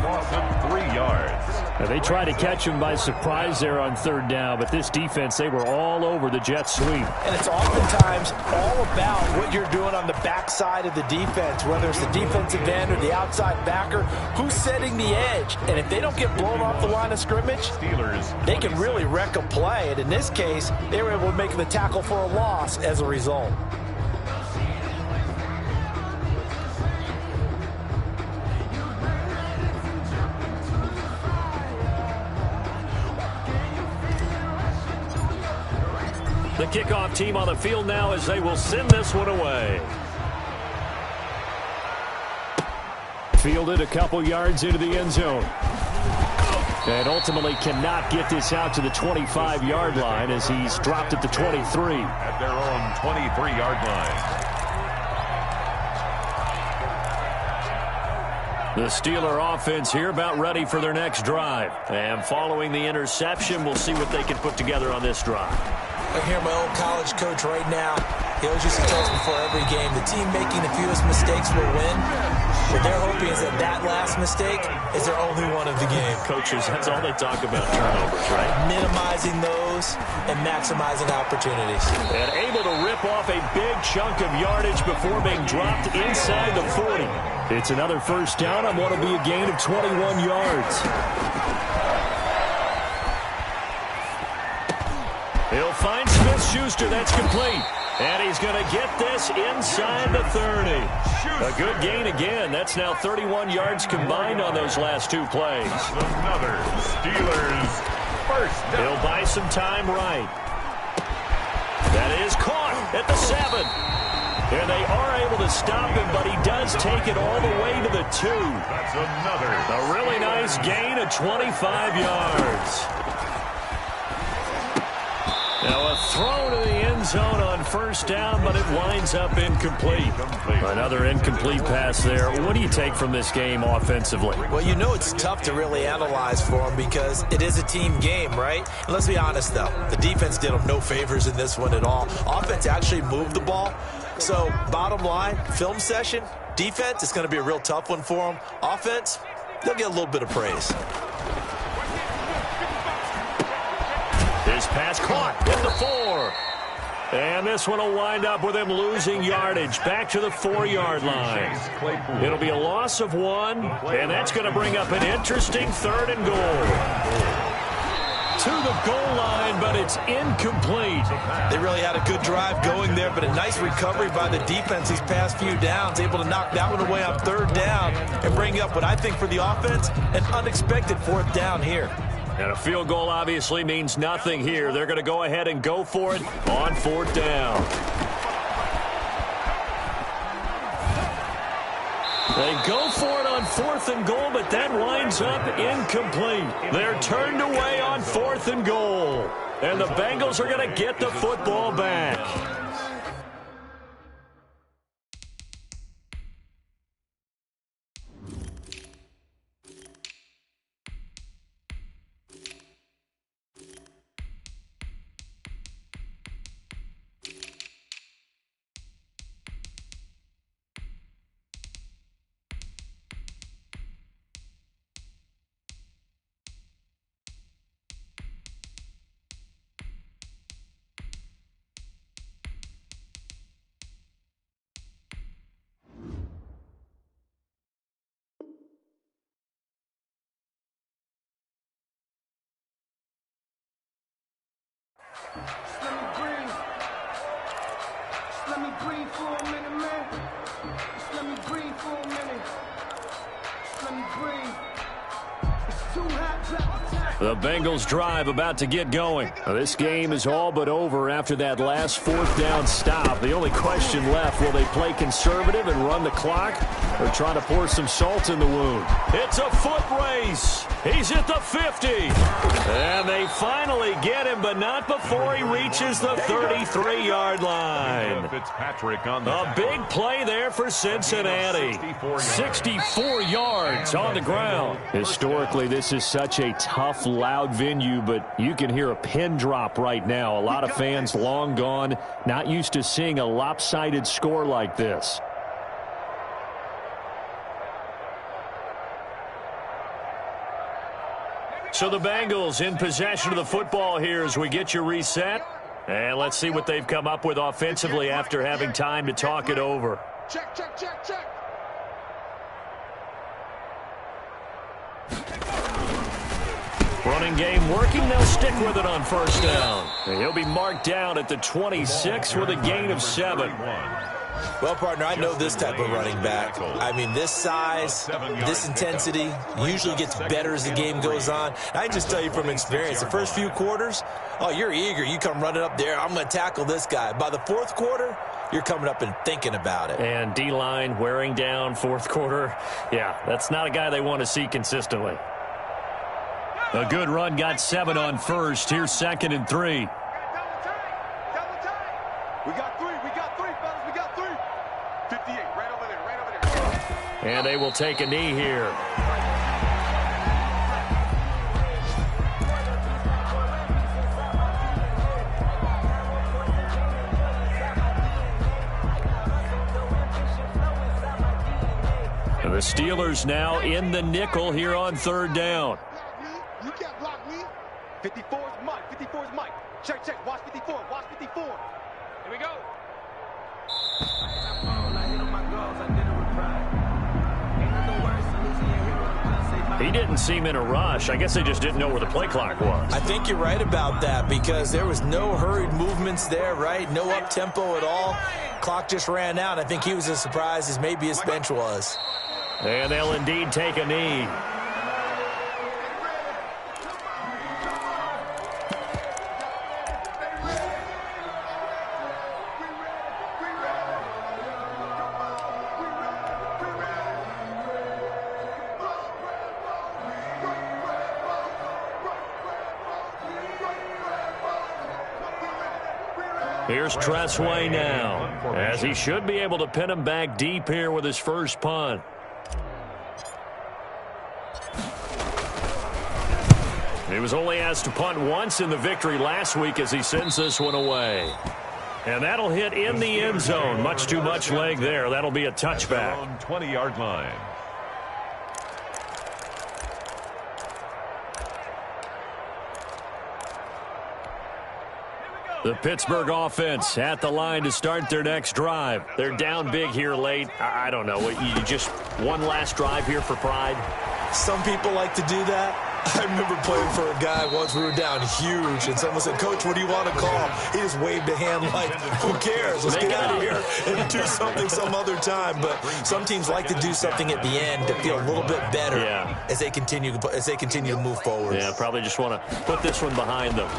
loss of 3 yards. Now they tried to catch him by surprise there on third down, but this defense, they were all over the jet sweep. And it's oftentimes all about what you're doing on the backside of the defense, whether it's the defensive end or the outside backer, who's setting the edge. And if they don't get blown off the line of scrimmage, Steelers, they can really wreck a play. And in this case, they were able to make the tackle for a loss as a result. The kickoff team on the field now as they will send this one away. Fielded a couple yards into the end zone. And ultimately cannot get this out to the 25-yard line as he's dropped at the 23. At their own 23-yard line. The Steeler offense here about ready for their next drive. And following the interception, we'll see what they can put together on this drive. I hear my old college coach right now. He always used to tell us before every game, the team making the fewest mistakes will win. What they're hoping is that last mistake is their only one of the game. Coaches, that's all they talk about, turnovers, right? Minimizing those and maximizing opportunities. And able to rip off a big chunk of yardage before being dropped inside the 40. It's another first down on what will be a gain of 21 yards. He'll find Smith-Schuster. That's complete. And he's going to get this inside the 30. A good gain again. That's now 31 yards combined on those last 2 plays. Another Steelers first down. He'll buy some time right. That is caught at the 7. And they are able to stop him, but he does take it all the way to the 2. That's another. A really nice gain of 25 yards. Now a throw to the end zone on first down, but it winds up incomplete. Another incomplete pass there. What do you take from this game offensively? Well, you know it's tough to really analyze for them because it is a team game, right? And let's be honest, though. The defense did them no favors in this one at all. Offense actually moved the ball. So, bottom line, film session, defense, it's going to be a real tough one for them. Offense, they'll get a little bit of praise. His pass caught at the 4. And this one will wind up with him losing yardage back to the 4-yard line. It'll be a loss of 1, and that's going to bring up an interesting 3rd and goal. To the goal line, but it's incomplete. They really had a good drive going there, but a nice recovery by the defense these past few downs, able to knock that one away on 3rd down and bring up what I think for the offense, an unexpected 4th down here. And a field goal obviously means nothing here. They're going to go ahead and go for it on 4th down. They go for it on 4th and goal, but that winds up incomplete. They're turned away on 4th and goal. And the Bengals are going to get the football back. Let me breathe. Just let me breathe for a minute, man. Just let me breathe for a minute. Just let me breathe. It's too hot. The Bengals drive about to get going. Now, this game is all but over after that last 4th down stop. The only question left, will they play conservative and run the clock or try to pour some salt in the wound? It's a foot race. He's at the 50. And they finally get him, but not before he reaches the 33-yard line. A big play there for Cincinnati. 64 yards on the ground. Historically, this is such a tough, loud venue, but you can hear a pin drop right now. A lot of fans long gone, not used to seeing a lopsided score like this. So the Bengals in possession of the football here as we get you reset. And let's see what they've come up with offensively after having time to talk it over. Check, check, check, check. Running game working. They'll stick with it on first down. And he'll be marked down at the 26 with a gain of 7. Well, partner, I know this type of running back. I mean, this size, this intensity usually gets better as the game goes on. I can just tell you from experience, the first few quarters, oh, you're eager. You come running up there. I'm going to tackle this guy. By the fourth quarter, you're coming up and thinking about it. And D-line wearing down fourth quarter. Yeah, that's not a guy they want to see consistently. A good run got 7 on first. Here's 2nd and 3. Double time. We got three, fellas. We got 3. 58, right over there. And they will take a knee here. And the Steelers now in the nickel here on 3rd down. You can't block me. 54 is Mike. 54 is Mike. Check, check. Watch 54. Watch 54. Here we go. He didn't seem in a rush. I guess they just didn't know where the play clock was. I think you're right about that because there was no hurried movements there, right? No up-tempo at all. Clock just ran out. I think he was as surprised as maybe his bench was. And they'll indeed take a knee. Here's Tressway now, as he should be able to pin him back deep here with his first punt. He was only asked to punt once in the victory last week as he sends this one away. And that'll hit in the end zone. Much too much leg there. That'll be a touchback. 20-yard line. The Pittsburgh offense at the line to start their next drive. They're down big here late. I don't know. You just one last drive here for pride? Some people like to do that. I remember playing for a guy once. We were down huge, and someone said, "Coach, what do you want to call?" He just waved a hand like, "Who cares? Let's get out of here and do something some other time." But some teams like to do something at the end to feel a little bit better as they continue to move forward. Yeah, probably just want to put this one behind them.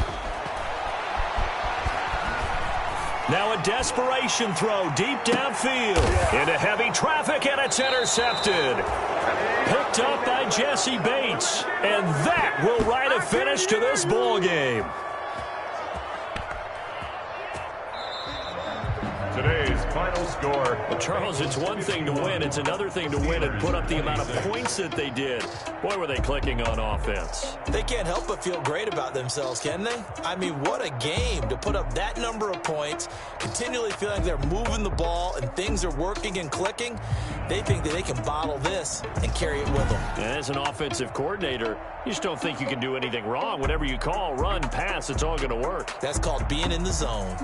Now a desperation throw deep downfield into heavy traffic, and it's intercepted. Picked up by Jesse Bates, and that will write a finish to this ball game. Today's final score. Well, Charles, it's one thing to win. It's another thing to win and put up the amount of points that they did. Boy, were they clicking on offense. They can't help but feel great about themselves, can they? I mean, what a game to put up that number of points, continually feeling like they're moving the ball and things are working and clicking. They think that they can bottle this and carry it with them. And as an offensive coordinator, you just don't think you can do anything wrong. Whatever you call, run, pass, it's all going to work. That's called being in the zone.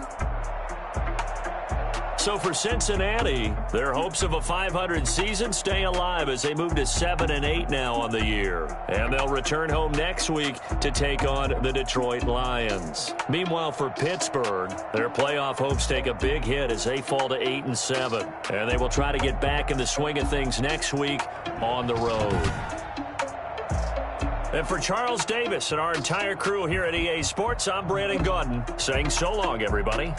So for Cincinnati, their hopes of a 500 season stay alive as they move to 7-8 now on the year. And they'll return home next week to take on the Detroit Lions. Meanwhile, for Pittsburgh, their playoff hopes take a big hit as they fall to 8-7. And they will try to get back in the swing of things next week on the road. And for Charles Davis and our entire crew here at EA Sports, I'm Brandon Gaudin saying so long, everybody.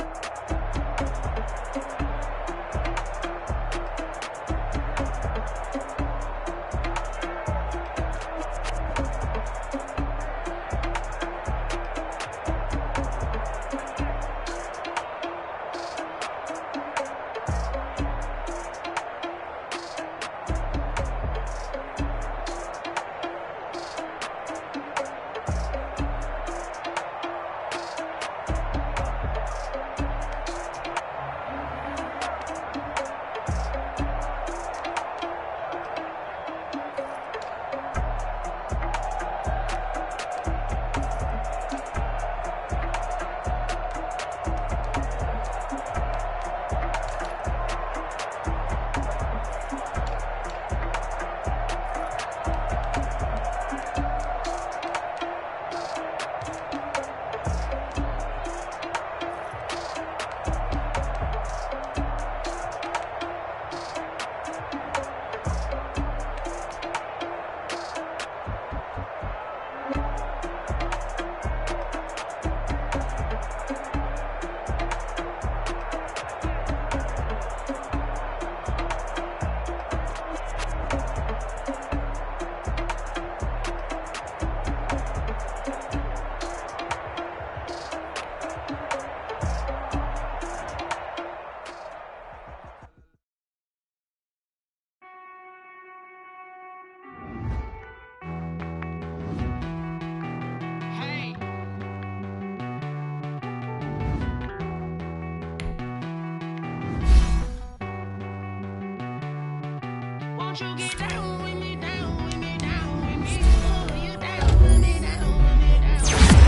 Won't you get down with me, down with me, down with me? Oh, you down with me, down with me, down with me.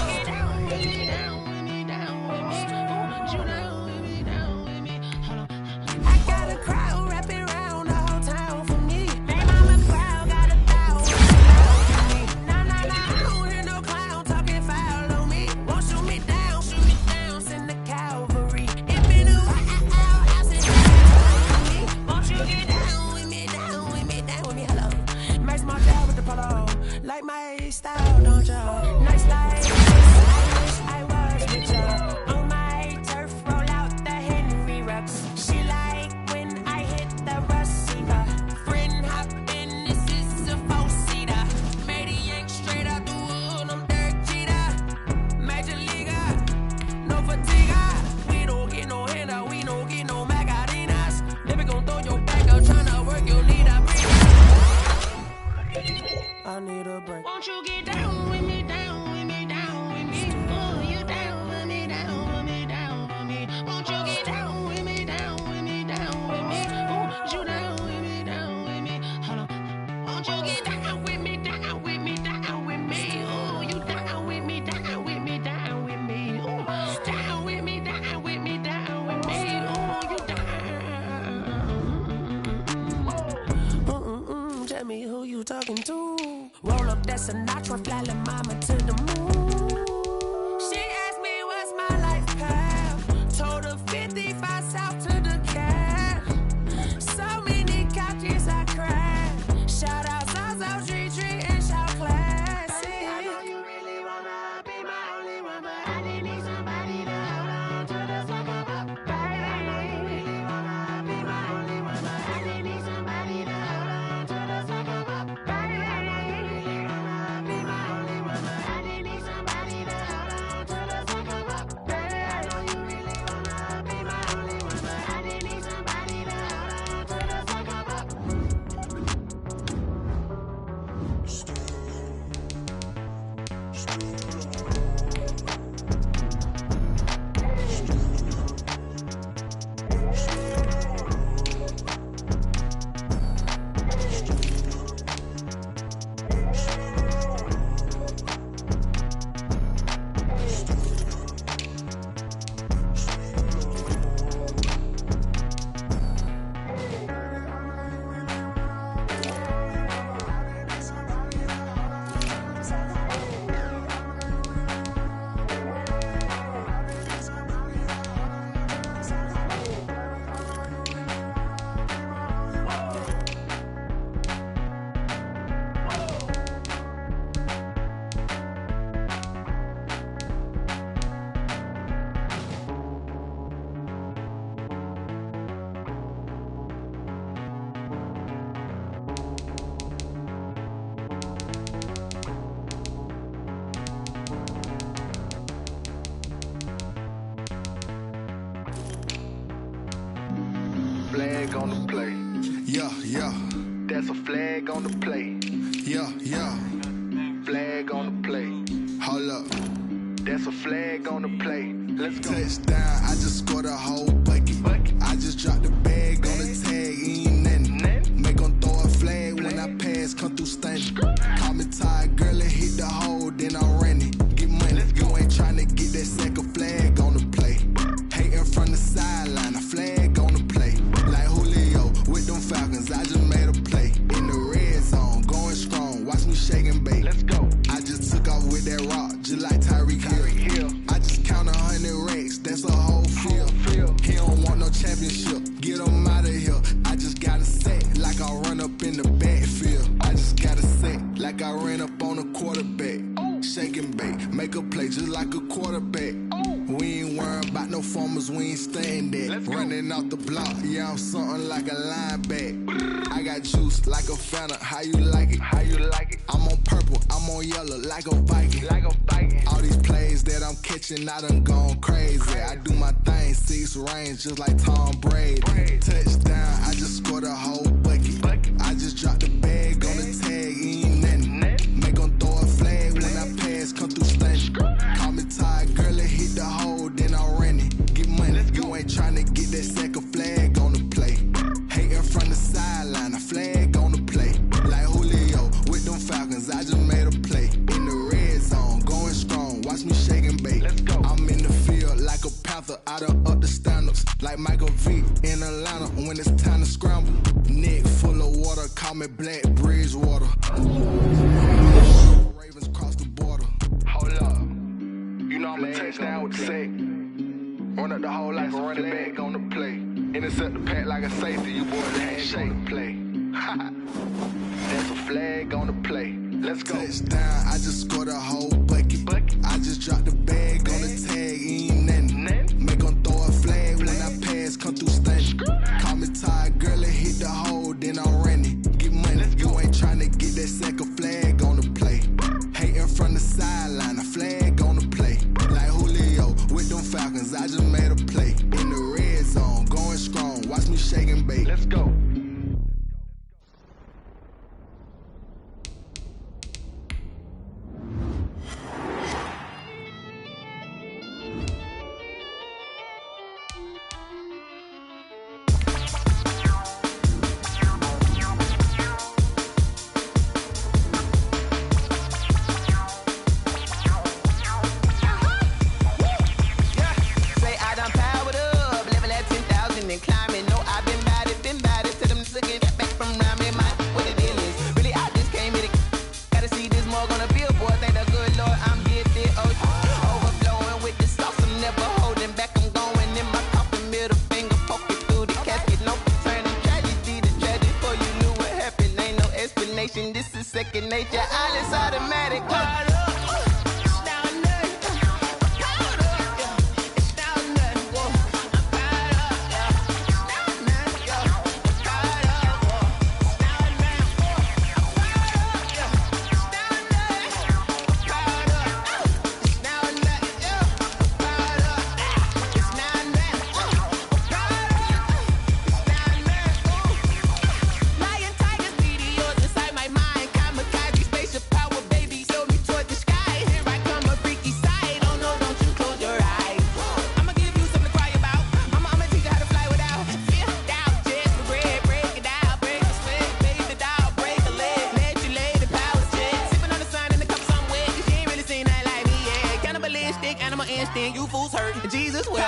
Get down with me, down with me, down with me. Oh, you down with me, down with me. Hold on. I got a crowd wrapping around the whole town for me. They mama crowd got 1,000 for me. Nah, nah, nah, I don't hear no clown talking foul on me. Won't shoot me down, send the cavalry. It been a while, I said down with me. Won't you get down with me, down with me, down with me? Hello. Max my job with the polo. Like my style, don't y'all? Nice like this. I wish I was with y'all. On my turf, roll out the Henry Rux. She like when I hit the receiver. Friend hop in, this is a 4-seater. Made a yank straight out the wood, I'm Derek Jeter. Major leaguer, no fatigue. We don't get no handout, we don't get no Magarinas. Never gon' throw your back out, tryna work, you'll need a break. I need a break. Won't you get down with me, down with me, down with me? Oh, you down with me, down with me, down with me. Won't you get down with me, down with me, down with me? Oh, you down with me, down with me. Hold on. Won't you get down with me, down with me, down with me? Oh, you down with me, down with me, down with me. Oh, down with me, down with me, down with me. Oh, you down. Tell me who you talking to. Roll up that Sinatra, fly la mama to the moon. She asked me what's my life path. Told her 55 south to the cash. So many couches I crashed. Shout out South Tree and shout classic. I know you really wanna be my only one, but I didn't need somebody to hold on to the sucker up. Baby, I know you really wanna be my only one, but I didn't need somebody to hold on to the sucker up. Baby, I know you really wanna be my only one, but I didn't need somebody to hold on to the sucker up. Baby, I know you really wanna be my only one, but I didn't need somebody to hold on to the sucker up. Flag on the play. Yeah, yeah, That's a flag on the play. yeah, yeah. Flag on the play. Hold up. That's a flag on the play. Let's go. Touchdown, I just scored a whole bucket. I just dropped the bag on the tag, ain't nothing. Make 'em throw a flag when I pass, come through stunning. Call me tired, girl, and hit the hole, then I'm running. Get money, you ain't tryna get that second flag on the play. Hating from the sideline, a flag on the play. Like Julio with them Falcons, I just made a play. In the red zone, going strong, watch me shake and bake. Let's go. I just took off with that rock, just like Tyreek Hill. I just count 100 racks, that's a whole field. He don't want no championship, get him out of here. I just got a set, like I run up in the backfield. I just got a set, like I ran up on a quarterback. Shake and bake, make a play just like a quarterback. We ain't worrying about no formers, we ain't staying there. Running off the block, yeah, I'm something like a lineback. I got juice like a Fanta, how you like it? How you like it? I'm on purple, I'm on yellow, like a Viking. Like a Viking. All these plays that I'm catching, I done gone crazy. I do my thing, 6 range, just like Tom Brady. Touchdown, I just scored a whole bucket. I just dropped the bag on the tag, ain't nothing. Make 'em throw a flag when I pass, come through stunning. Call me tired, girl, and hit the hole, then I'm running. Get money, you ain't tryna get that second flag on the play. Hating from the sideline, a flag Michael V in Atlanta when it's time to scramble. Neck full of water, call me Black Bridgewater. Ravens cross the border. Hold up. You know I'm a touchdown with the sack. Run up the hole like a running back on the play. Intercept the pack like a safety, you boys handshake the play. That's a flag on the play. Let's go. Touchdown, I just scored a whole bucket. I just dropped the bag on the tag, ain't nothing. Make 'em throw a flag when I pass, come through stunning. Call me tired, girl, and hit the hole, then I'm running. Get money, you ain't tryna get that second flag on the play. Hating from the sideline, a flag on the play. Like Julio with them Falcons, I just made a play. In the red zone, going strong, watch me shake and bake. Let's go. This is second nature, all is automatic. You fools hurt. Jesus well.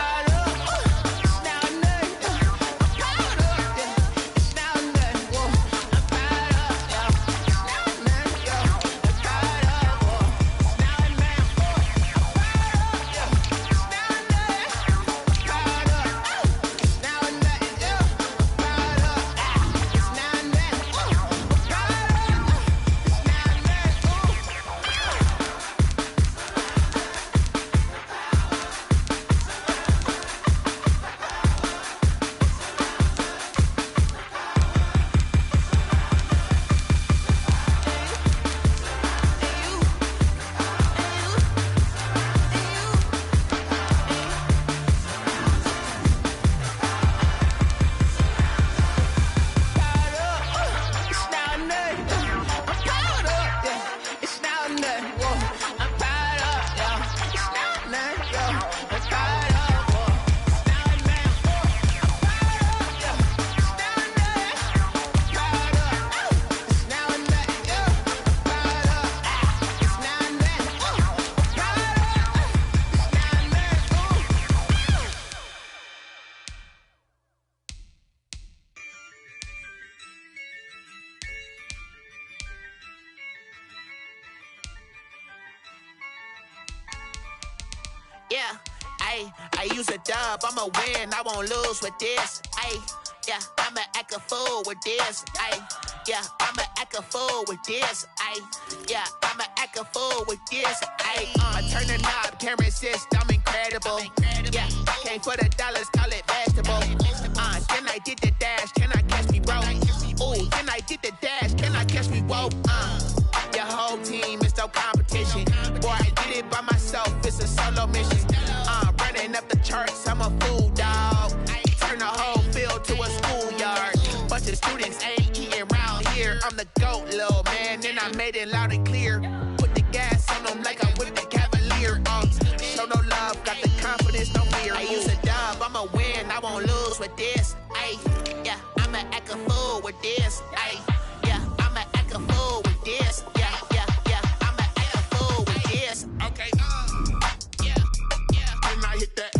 Yeah, I use a dub, I'ma win, I won't lose with this. Yeah, I'ma act a fool with this. Yeah, I'ma act a fool with this. Yeah, I'ma act a fool with this. Turn the knob, camera assist, I'm incredible. Yeah, came for the dollars, call it vegetable. Then I did the dash, can I catch me, bro? Ooh, then I did the dash, can I catch me, whoa? Your whole team is no competition. Boy, I did it by myself, it's a solo mission. Running up the charts, I'm a fool, dog. Turn the whole field to a schoolyard. Bunch of students ain't eating round here. I'm the GOAT, little man, and I made it loud and clear. Put the gas on them like I'm with the Cavalier. Show no love, got the confidence, no fear. I use a dub, I'ma win, I won't lose with this. Yeah, I'ma act a fool with this. Yeah, I'ma act a fool with this. Yeah, I'ma act a fool with this. Okay, yeah, and I hit that.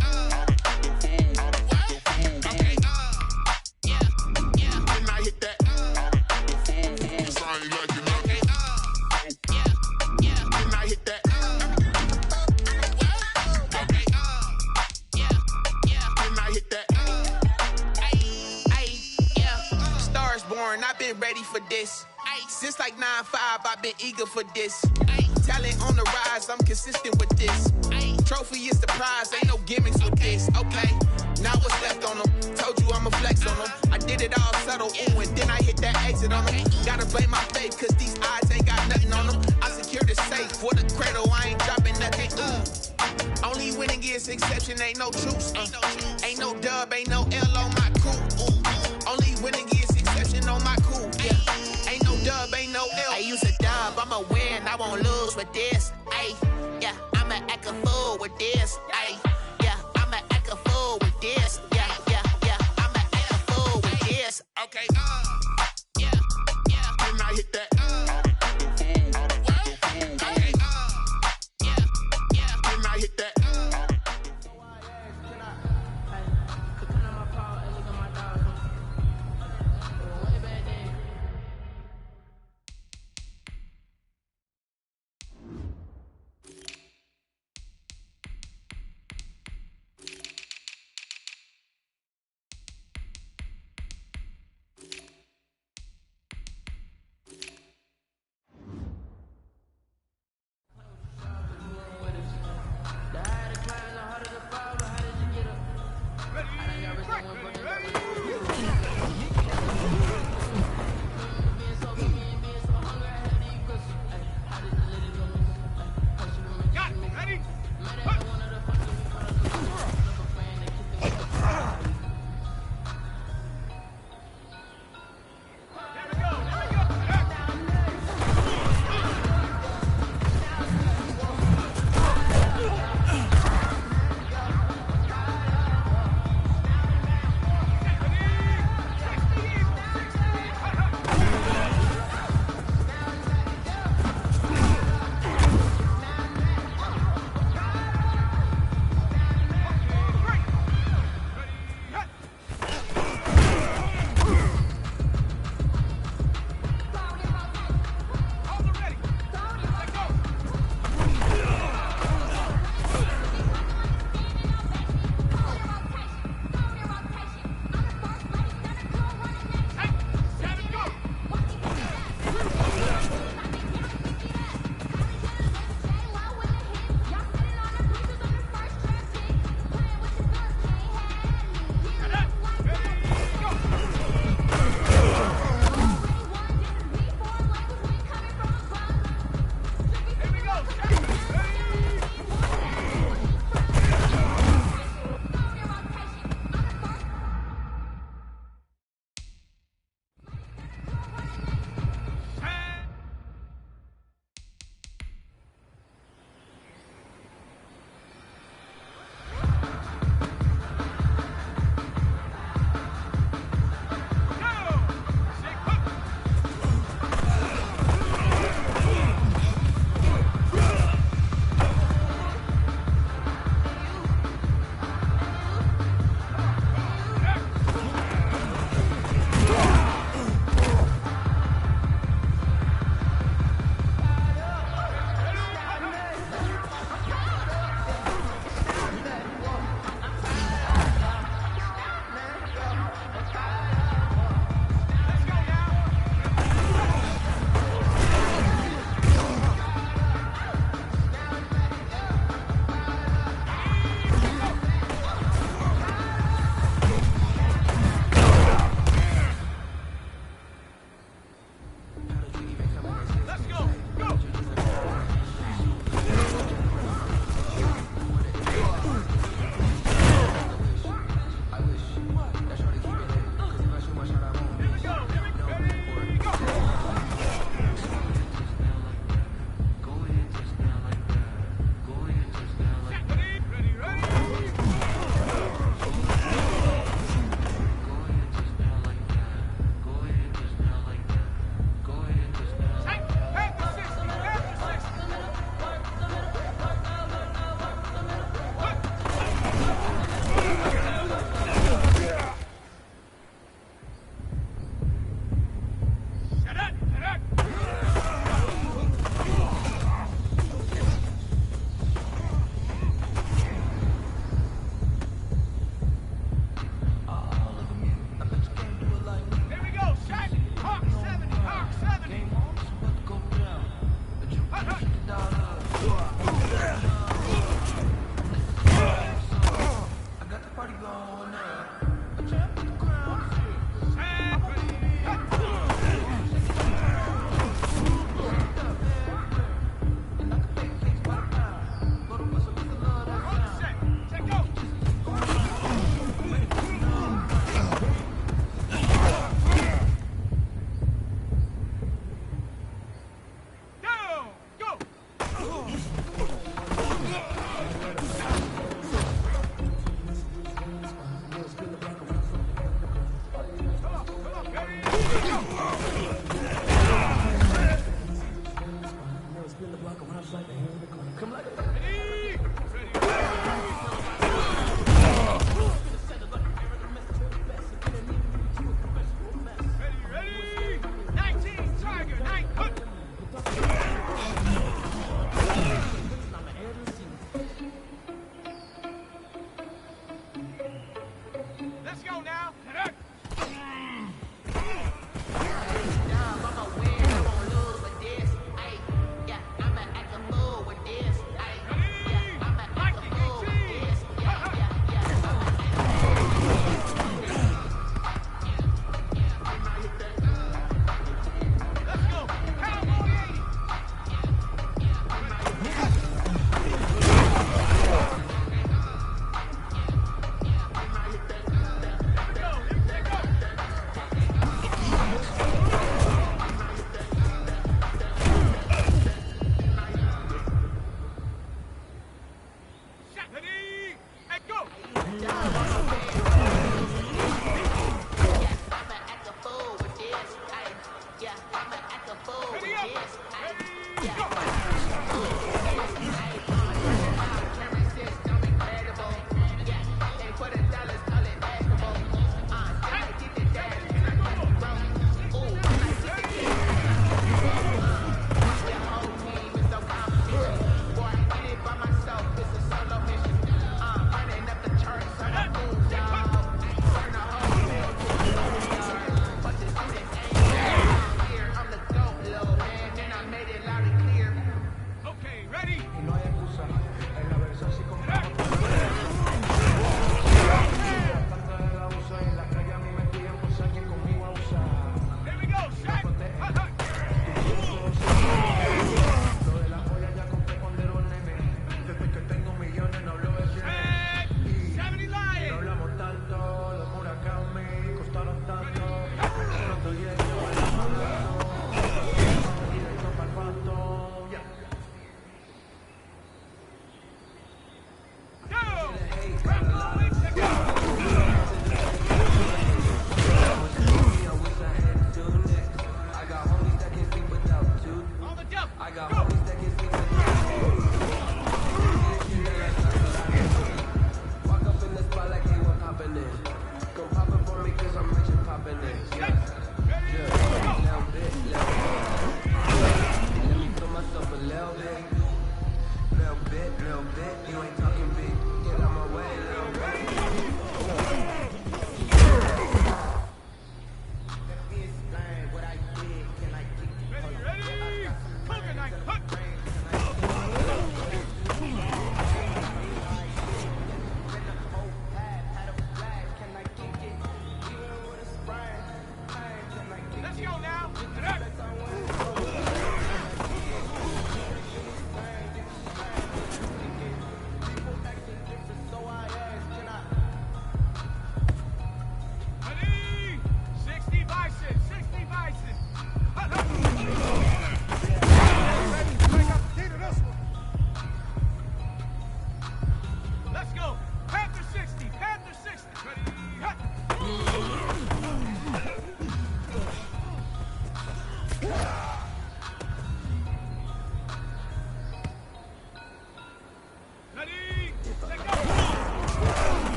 foreign, I've been ready for this. Since like 9-5, I've been eager for this. Talent on the rise, I'm consistent with this. Trophy is the prize, ain't no gimmicks with this. Okay, now what's left on them? Told you I'ma flex on them. I did it all subtle, ooh, and then I hit that exit on them. Gotta blame my faith, cause these odds ain't got nothing on them. I secure the safe for the cradle, I ain't dropping nothing. Only winning is exception, ain't no truce. Ain't no dub, ain't no L on my crew. Only winning is exception on my crew. Yeah, ain't no dub, ain't no L. I use a dub, I'ma win, I won't lose with this. Ay, yeah, I'ma act a fool with this. Ay, yeah, I'ma act a fool with this. Yeah, yeah, yeah, I'ma act a fool with this. Okay, yeah, yeah, and I hit that. Okay, yeah, yeah, and I hit that.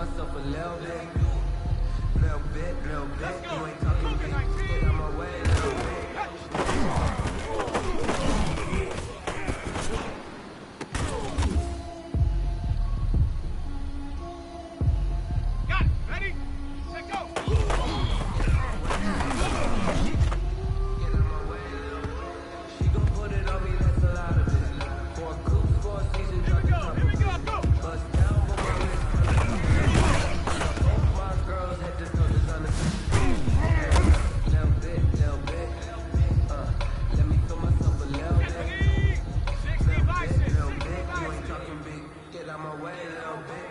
myself a little bit. Little bit. You ain't talking big. Get out my way, little bit. Got it. Ready? Set go. Get out my way, little bit. She gon' put it on me, that's a lot of it. For a coupe, for a season, Here we go, go. bust down for my wrist. Both my girls had to know this on the little bit. Let me feel myself a little bit. 60 biceps. Little bit. You ain't talking big. Get out my way, little bit.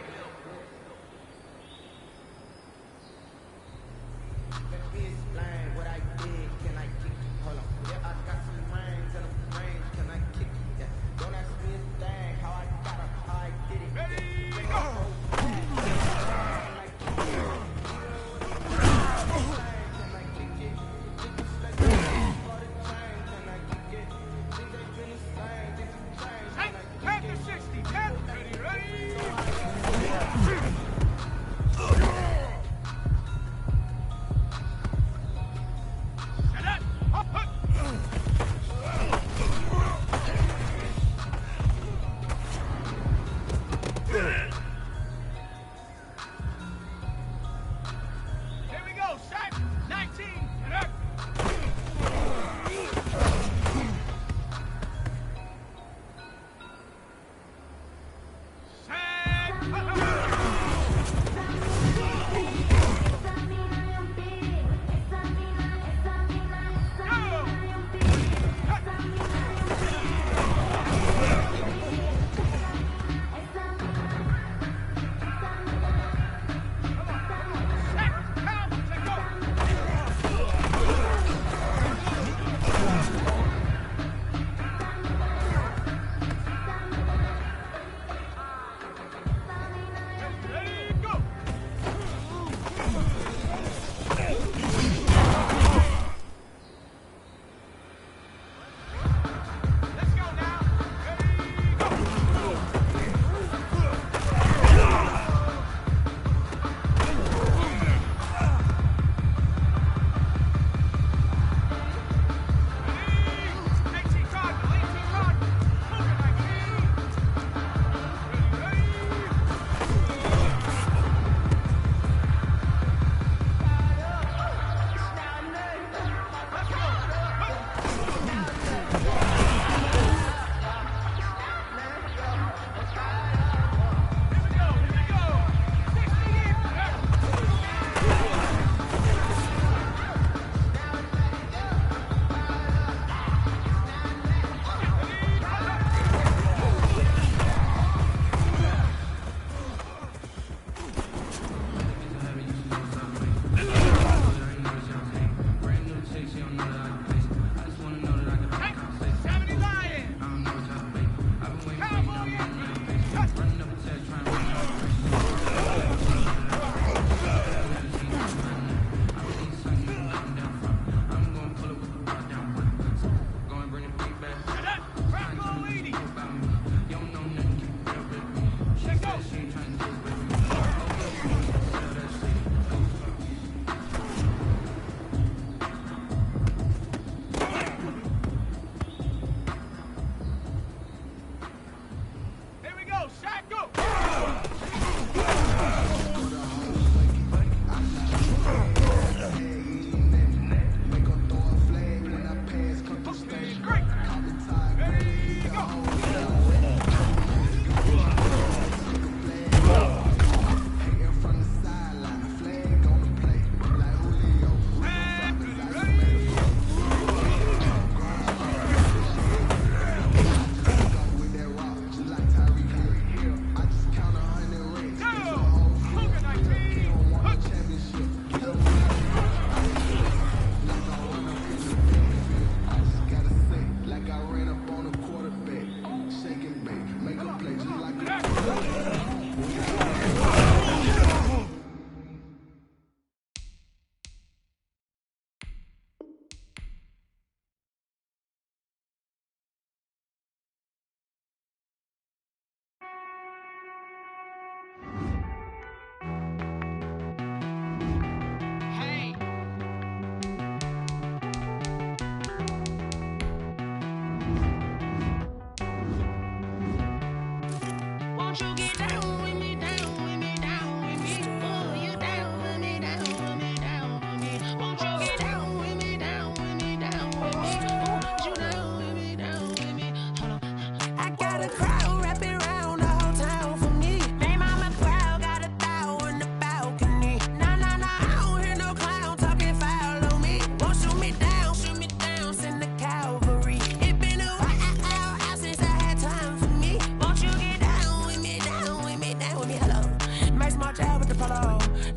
Let me explain what I did. Can I kick it? Hold on. Yeah, I got some brains and a brain. Can I kick it? Yeah. Don't ask me a thing. How I got it, how I did it. Ready, go. Take the 60. 10. Ready. Set up. Up. Here we go. Set. 19. And up. Set.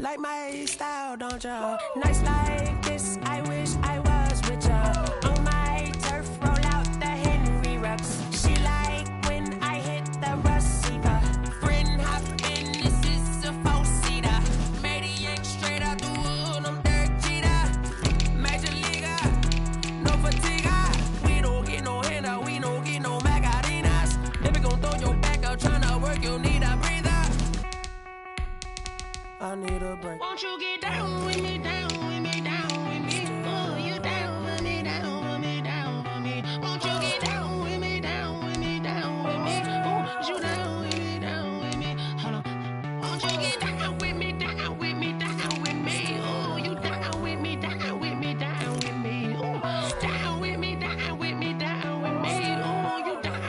like my style, don't ya? Nights like this, I wish I was with ya. On my turf, roll out the Henry rocks. She like when I hit the receiver. Friend hop in, this is a four-seater. Maniac straight out the wood, I'm Derek Jeter. Major leaguer, no fatigue. We don't get no handout, we don't get no Macarinas. Never gon' throw your back out, tryna work, you need a breather. I need a break. Won't you get down with me, down with me, down with me? Oh, you down with me, down with me, down with me. Won't you get down with me, down with me, down with me? Oh, you down with me, down with me? Hold on. Won't you get down with me, down with me, down with me? Oh, you down with me, down with me, down with me? Oh, down with me, down with me, down with me? Oh, you down.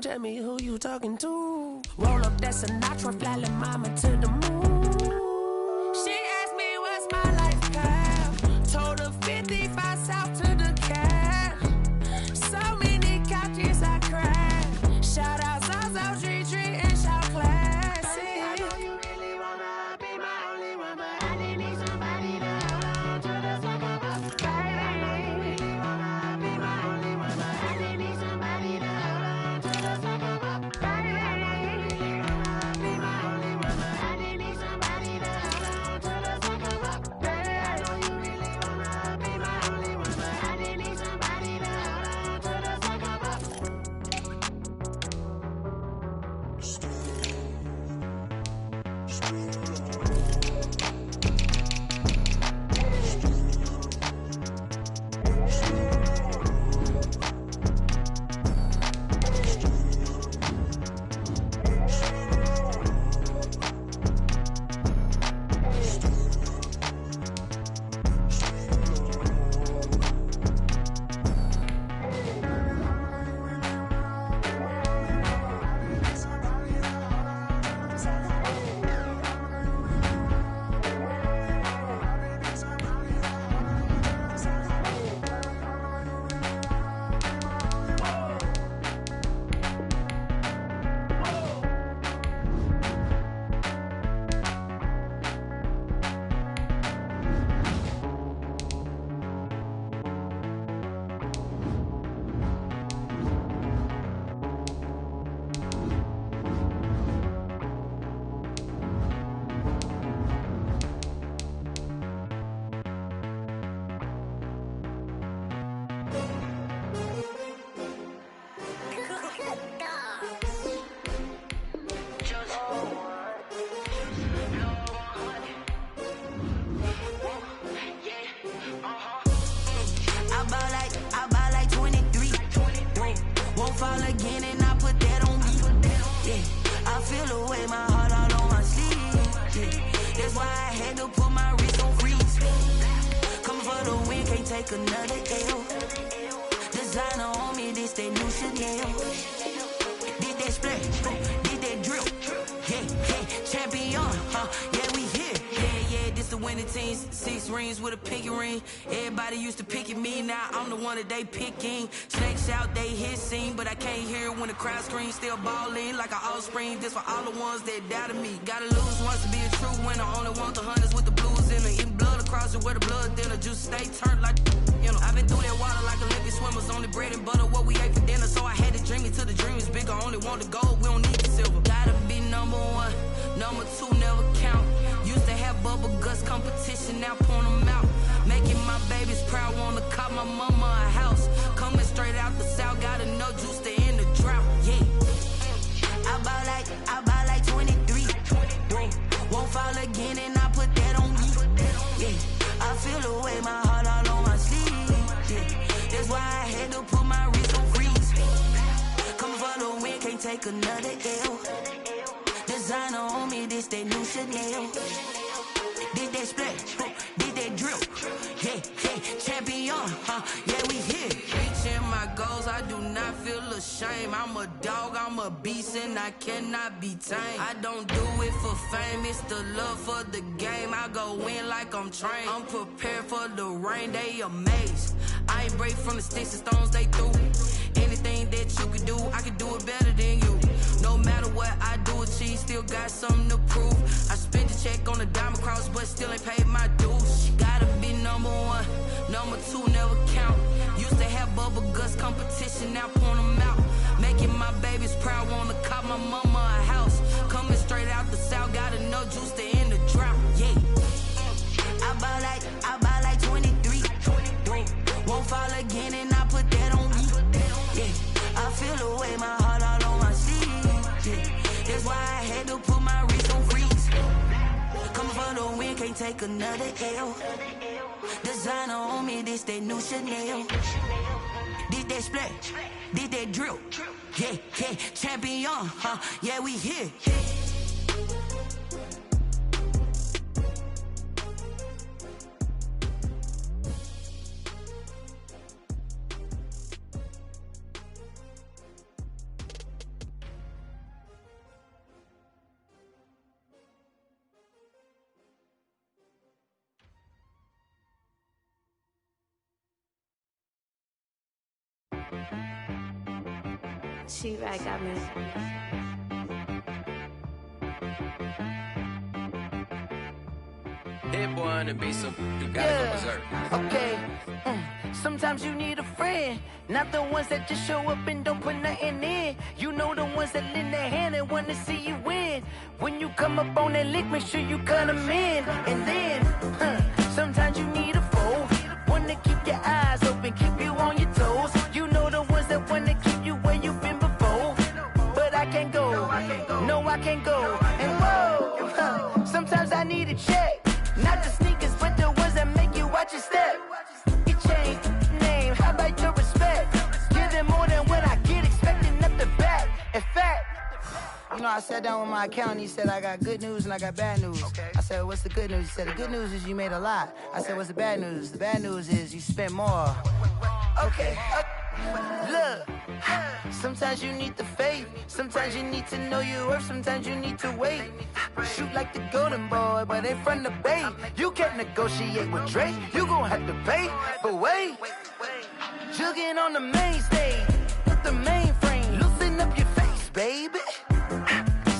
Tell me who you talking to. Roll up that Sinatra, fly like mama to the moon. She asked me what's my life path. Told her 55 south to the cat. So many couches I cried. Shout out Zaza, Tree, and shout classy. I know you really wanna be my only one, but I didn't need somebody to hold on to the sucker up. Baby, I know you really wanna be my only one, but I didn't need somebody to hold on to the sucker up. Baby, I know you really wanna be my only one, but I didn't need somebody to hold on to the sucker up. Baby, I know you really wanna be my only one, but I didn't need somebody to hold on to the sucker up. I buy like 23. Won't fall again and I put that on me. Yeah, I feel the way, my heart all on my sleeve. Yeah, that's why I had to put my wrist on freeze. Coming for the win, can't take another L. Designer on me, this that new Chanel. Did that splash, did that drill. Yeah, champion, yeah, we here. Yeah, this the winning team. 6 rings with a pinky ring. Everybody used to pick at me, now I'm the one that they picking. Snakes out, they hit scene, but I can't hear it when the crowd screams. Still ballin' like an offspring. This for all the ones that doubted me. Gotta lose once to be a true winner. Only want the hunters with the blues in it. Eating blood across it where the blood thinner. Juice stay turned like, you know. I've been through that water like Olympic swimmers. Only bread and butter, what we ate for dinner. So I had to dream it till the dream is bigger. Only want the gold, we don't need the silver. Gotta be number 1, number 2 never count. Used to have bubble guts competition, now point them out. Making my babies proud, wanna cop my mama a house. Coming straight out the south, gotta know juice to end the drought. Yeah, I buy like 23. Won't fall again and I put that on me. Yeah, I feel the way, my heart all on my sleeve. Yeah, that's why I had to put my wrist on freeze. Coming for the win, can't take another L. Designer on me, this that new Chanel. Did that splash, did that drill. Yeah, champion, yeah, we here. Reaching my goals, I do not feel ashamed. I'm a dog, I'm a beast, and I cannot be tamed. I don't do it for fame, it's the love for the game. I go in like I'm trained. I'm prepared for the rain, they amazed. I ain't break from the sticks and stones they threw. Anything that you can do, I can do it better than you. No matter what I do, achieve but still ain't paid my dues. Gotta be number one, number two never count. Used to have bubble guts competition, now point them out. Making my babies proud, wanna cop my mama a house. Coming straight out the south, got enough juice to end the drought. Yeah. I buy like 23. Won't fall again and I put that on me. Yeah. I feel the way, my heart all on my sleeve. Yeah. That's why I had to put my wrist on freeze. Coming for the win, can't take another L. Designer on me, this that new Chanel. Did that splash, did that drill. Yeah, yeah, champion, huh? Yeah, we here. She right got me. Hit boy on the beat, so you gotta go berserk. Okay. Sometimes you need a friend, not the ones that just show up and don't put nothing in. You know the ones that lend their hand and want to see you win. When you come up on that lick, make sure you cut them in. And then, sometimes you need a foe, one to keep your eyes open, keep you on your toes. You know the ones that want to keep you where you've been before. But I can't go, no I can't go. And whoa, sometimes I need a check. Not the sneakers, but the ones that make you watch your step. Your chain, name, how about your respect? Give them more than what I get, expecting nothing back. In fact, you know, I sat down with my accountant, he said, I got good news and I got bad news. Okay. I said, what's the good news? He said, the good news is you made a lot. I said, what's the bad news? The bad news is you spent more. Okay. Look, sometimes you need the faith, sometimes you need to know your worth, sometimes you need to wait. Shoot like the golden boy, but in front of the bay. You can't negotiate with Drake, you gon' have to pay. But wait, jugging on the main stage, with the mainframe, loosen up your face, baby.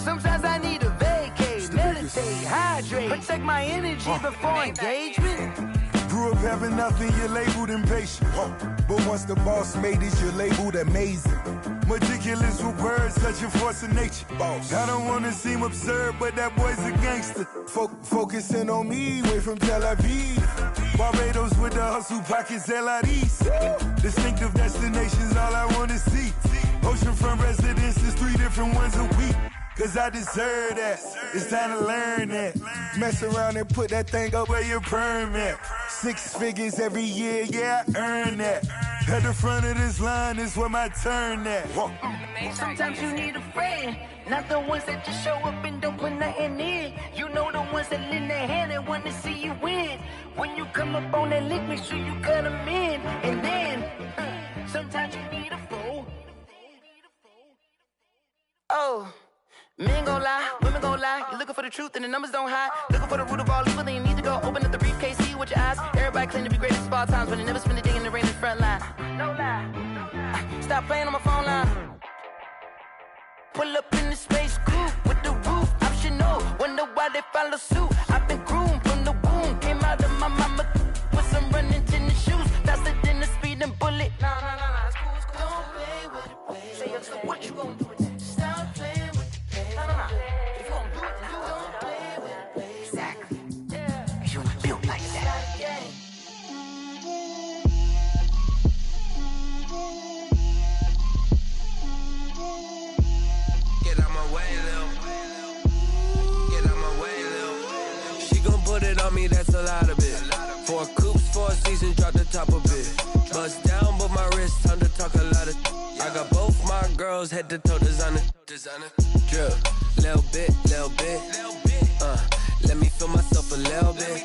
Sometimes I need a vacate, meditate, hydrate, protect my energy before engagement. Grew up having nothing, you're labeled impatient. But once the boss made it, you're labeled amazing. Meticulous with words, such a force of nature. I don't wanna seem absurd, but that boy's a gangster. Focusing on me, way from Tel Aviv. Barbados with the hustle pockets, LIDs. Distinctive destinations, all I wanna see. Oceanfront residences, 3 different ones a week. Cause I deserve that, it's time to learn that. Mess around and put that thing up where your permit. 6 figures every year, yeah, I earn that. At the front of this line is where my turn at. Sometimes you need a friend, not the ones that just show up and don't put nothing in. You know the ones that lend their hand and want to see you win. When you come up on that lick, make sure you cut them in. And then, sometimes you need a fool. Oh. Men gon' lie, women gon' lie. You're looking for the truth and the numbers don't hide. Looking for the root of all evil, then you need to go open up the briefcase, see with your eyes. Everybody claim to be greatest of all times, but they never spend a day in the rain in the front line. No lie. Stop playing on my phone line. Pull up in the space coupe with the roof optional. Wonder why they follow suit. I've been groomed from the womb. Came out of my mama with some running tennis shoes. Faster than the speeding bullet. Nah, it's cool, it's cool. Don't play with it, play. Say what you gon' do with it? Stop playing. If you don't do it, then you don't play with it. Exactly. Yeah. You ain't built like that. Get out my way, Lil. Get out my way, Lil. She gon' put it on me, that's a lot of it. 4 coops, 4 seasons, drop the top of it. Bust down, but my wrist, time to talk a lot of. I got both my girls, head to toe designer. Drip, little bit. Let me feel myself a little bit.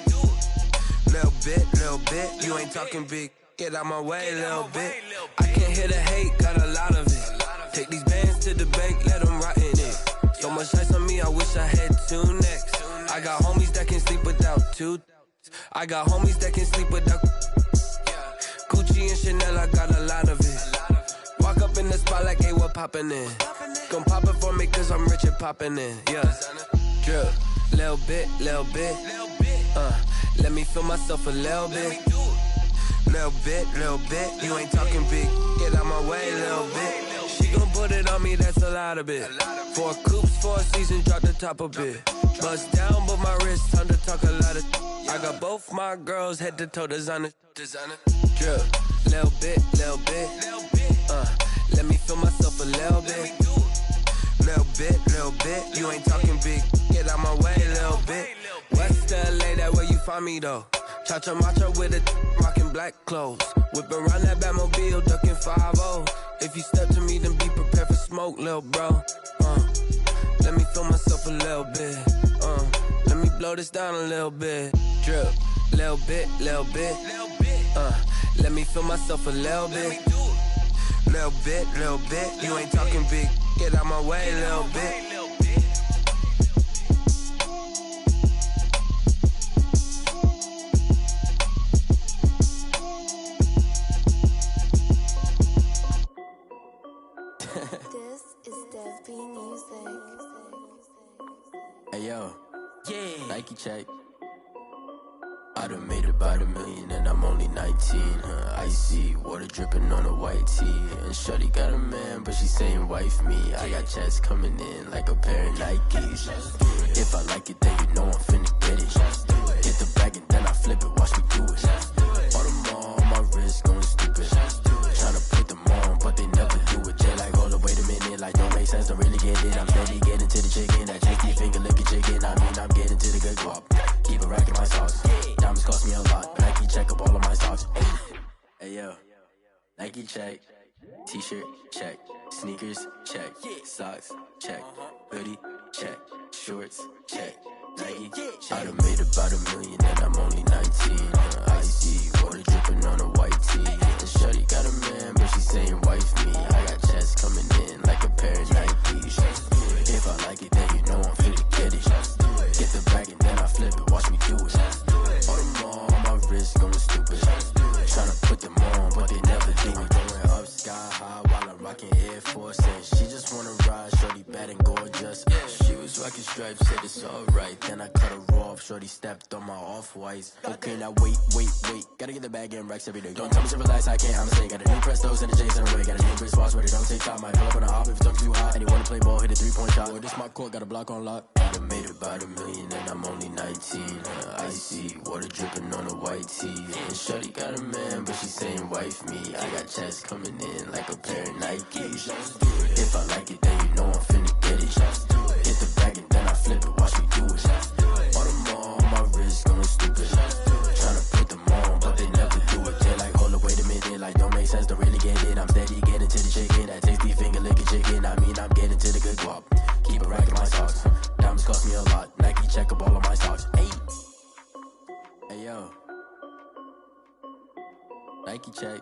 Little bit. You ain't talking big. Get out my way, little bit. I can't hear the hate, got a lot of it. Take these bands to the bank, let them rot in it. So much ice on me, I wish I had 2 necks. I got homies that can sleep without 2. I got homies that can sleep without. Gucci and Chanel, I got a lot of it. Walk up in the spot like, hey, what poppin' in? Gon' pop it for me cause I'm rich and poppin' in, yeah. Drip, little bit. Let me feel myself a little bit. Little bit. You ain't talking big. Get out my way, little bit. She gon' put it on me, that's a lot of it. 4 coops, 4 seasons, drop the top a bit. Bust down, but my wrist, time to talk a lot of. I got both my girls head to toe designer. Drip, little bit. Let me feel myself a little bit. Little bit. You ain't talking big. Get out my way, little bit. West LA, that where you find me though. Cha-cha matcha with a rockin' black clothes. Whip around that Batmobile, ducking 5-0. If you step to me, then be prepared for smoke, lil' bro. Let me feel myself a little bit. Let me blow this down a little bit. Drip, little bit. Let me feel myself a little bit. Little bit. You ain't talking big. Get out my way, little bit. This is Dev B Music. Hey yo, Nike check. I done made about $1 million and I'm only 19. Icy water dripping on a white tee. And shorty got a man, but she saying wife me. I got checks coming in like a pair of Nikes. If I like it, then you know I'm finna get it. Get the bag and then I flip it, watch me do it. All them on my wrist going stupid. Tryna put them on, but they never do it. Jay like, hold up, wait a minute, like don't make sense, don't really get it. I'm steady getting to the chicken, that tasty finger licking chicken. I mean, I'm getting to the good guap. Keep a rack in my socks. Diamonds cost me a lot. Nike check up all of my socks. Hey yo, Nike check. T-shirt check. Sneakers check. Socks check. Hoodie check. Shorts check. Nike. I done made about $1 million and I'm only 19. Icy water dripping on a white tee. And shorty got a man, but she saying wife me. I got checks coming in like a pair of Nikes. If I like it, then you know I'm finna get it. Get the bag and then I flip it, watch me do it. All them on my wrist going stupid. Tryna put them on, but they never do it. Going up sky high while I'm rocking Air Force. And she just wanna ride, shorty bad and gorgeous. She was rocking stripes, said it's alright. Then I cut her off, shorty stepped on my off-whites. Okay, now wait. Gotta get the bag and racks every day. Don't tell me to relax, I can't, I'ma say. Got a new Prestos and a J's in a way. Got a new wristwatch, but it don't take time. Might pull up on a hop if it's talking too hot. And you wanna play ball, hit a 3-point shot. Boy, this my court, got a block on lock. I done made about $1 million and I'm only 19. Icy water dripping on a white tee. And shorty got a man, but she saying wife me. I got checks coming in like a pair of Nikes. If I like it, then you know I'm finna get it. Hit the bag and then I flip it, watch me do it. All them on my wrist going stupid. Tryna put them on, but they never do it. They like, hold up, wait a minute, like don't make sense, don't really get it. I'm steady getting to the chicken, that tasty finger licking chicken. I mean, I'm getting to the good guap. Keep a rack in my socks. Diamonds cost me a lot. Nike check up all of my stocks. Hey yo, Nike check.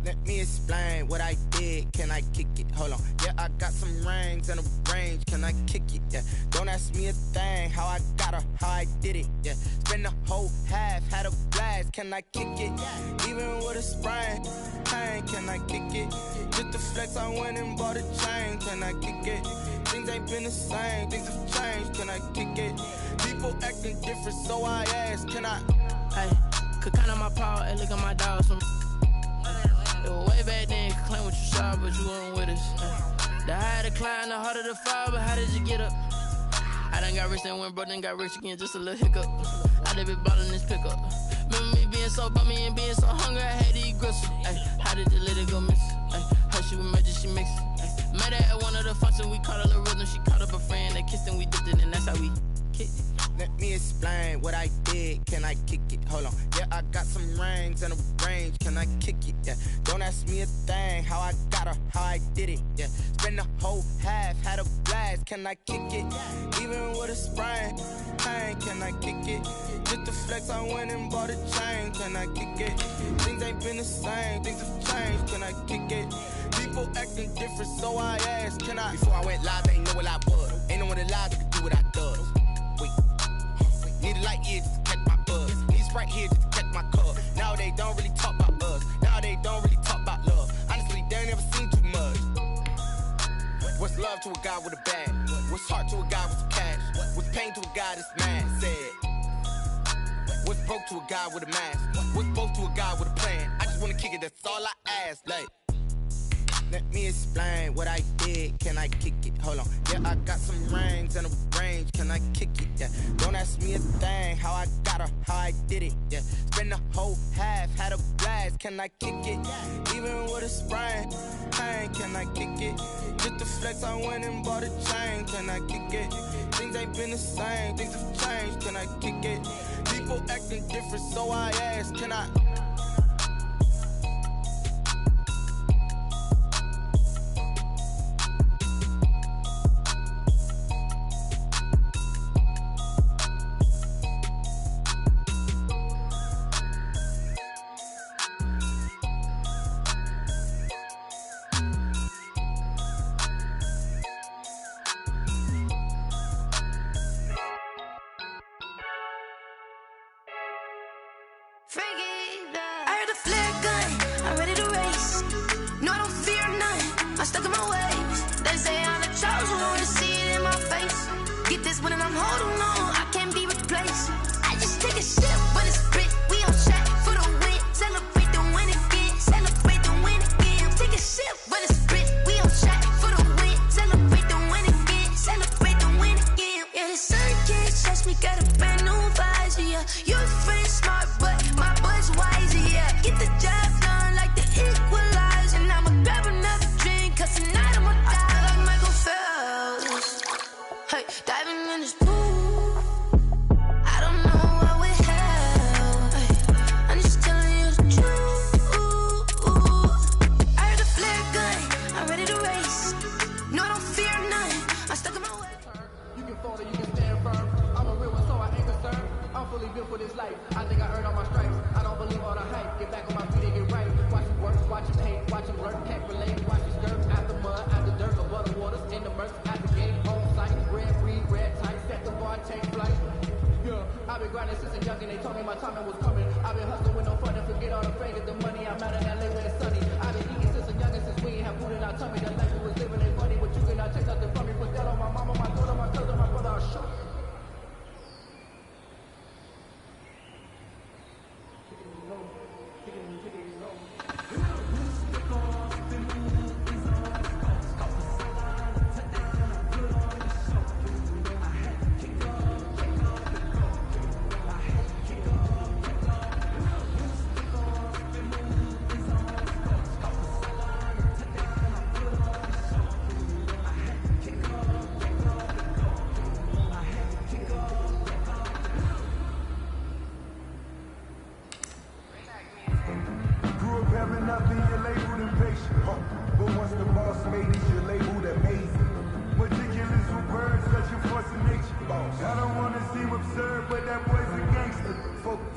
Let me explain what I did. Can I kick it? Hold on. Yeah, I got some rings and a range. Can I kick it? Yeah. Don't ask me a thing. How I got her, how I did it. Yeah. Spend the whole half, had a blast. Can I kick it? Even with a sprain. Pain, can I kick it? Just to flex, I went and bought a chain. Can I kick it? Things ain't been the same. Things have changed. Can I kick it? People acting different, so I ask. Can I? Hey, could count on my power and look at my dogs from. It was way back then, could claim what you saw, but you weren't with us. The higher the climb, the harder the fall, but how did you get up? I done got rich and went broke, then got rich again, just a little hiccup. I done been ballin' this pickup. Remember me being so bummy and being so hungry, I had to eat gristle. How did you let it go miss? How she was magic, she mixed. Met her at one of the functions, we caught a little rhythm, she caught up a friend, they kissed and we dipped it, and that's how we kicked it. Let me explain what I did. Can I kick it? Hold on. Yeah, I got some rings and a range. Can I kick it? Yeah. Don't ask me a thing. How I got her, how I did it. Yeah. Spend the whole half, had a blast. Can I kick it? Even with a sprain. Pain, can I kick it? Just to flex, I went and bought a chain. Can I kick it? Things ain't been the same. Things have changed. Can I kick it? People acting different, so I asked. Can I? Before I went live, ain't know what I was. Ain't no one alive that could do what I does. Need a light here just to catch my buzz. Need Sprite here just to catch my cup. Now they don't really talk about us. Now they don't really talk about love. never seen too much. What's love to a guy with a bag? What's heart to a guy with some cash? What's pain to a guy that's mad? Said. What's broke to a guy with a mask? What's both to a guy with a plan? I just wanna kick it, that's all I ask. Like, let me explain what I did. Can I kick it? Hold on. Yeah, I got some rings and a range. Can I kick it? Yeah. Don't ask me a thing. How I got her, how I did it. Yeah. Spend the whole half, had a blast. Can I kick it? Even with a sprain, pain. Can I kick it? Just to flex, I went and bought a chain. Can I kick it? Things ain't been the same. Things have changed. Can I kick it? People acting different, so I ask. Can I? I heard a flare gun, I'm ready to race. No, I don't fear nothing, I'm stuck in my ways. They say I'm the chosen one, to see it in my face. Get this one and I'm holding on, I can't be replaced. I just take a sip, but it's split. We on track for the win. Celebrate the win again, celebrate the win again. Take a sip, but it's split. We on track for the win. Celebrate the win again, celebrate the win again. Yeah, the sun can't touch me, got a brand new visor. Yeah, your friend smart, but my boy's wiser. Yeah, get the job done like the equalizer. And I'ma grab another drink, cause tonight I'ma die like Michael Phelps. Hey, diving in this pool, I don't know what we have. Hey, I'm just telling you the truth. I heard a flare gun, I'm ready to race. No, I don't fear nothing, I'm stuck in my way. You can fall or you can stand firm. I'm a real one, so I ain't concerned. I'm fully built for this life. I think I earned all my stripes. I don't believe all the hype. Get back on my feet and get right. Watch it work, watch it hate, watch it lurk, can't relate. Watch it skirt, after mud, after dirt, above the waters, in the murk, at the gate, on site, red, breed, red, tight, set the bar, take flight. Yeah, I've been grinding since a youngin', they told me my timing was coming. I've been hustling with no fun and forget all the fame, get the money. I'm out in LA where it's sunny. I've been eating since a youngin', since we ain't have food in our tummy. The life we was living ain't funny, but you cannot take nothing from me. Put that on my mama, my daughter, my cousin, my brother, I'll show.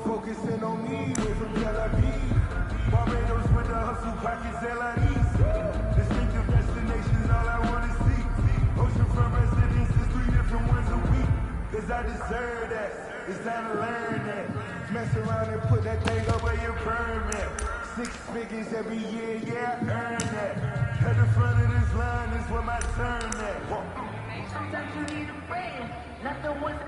Focusing on me, way from Tel Aviv. Barbados with the hustle pockets, LIDs. Distinctive destinations, all I want to see. Oceanfront residences, 3 different ones a week. Cause I deserve that, it's time to learn that. Mess around and put that thing over your permit. 6 figures every year, yeah, I earn that. At the front of this line is where my turn at. Sometimes you need a friend, not the one.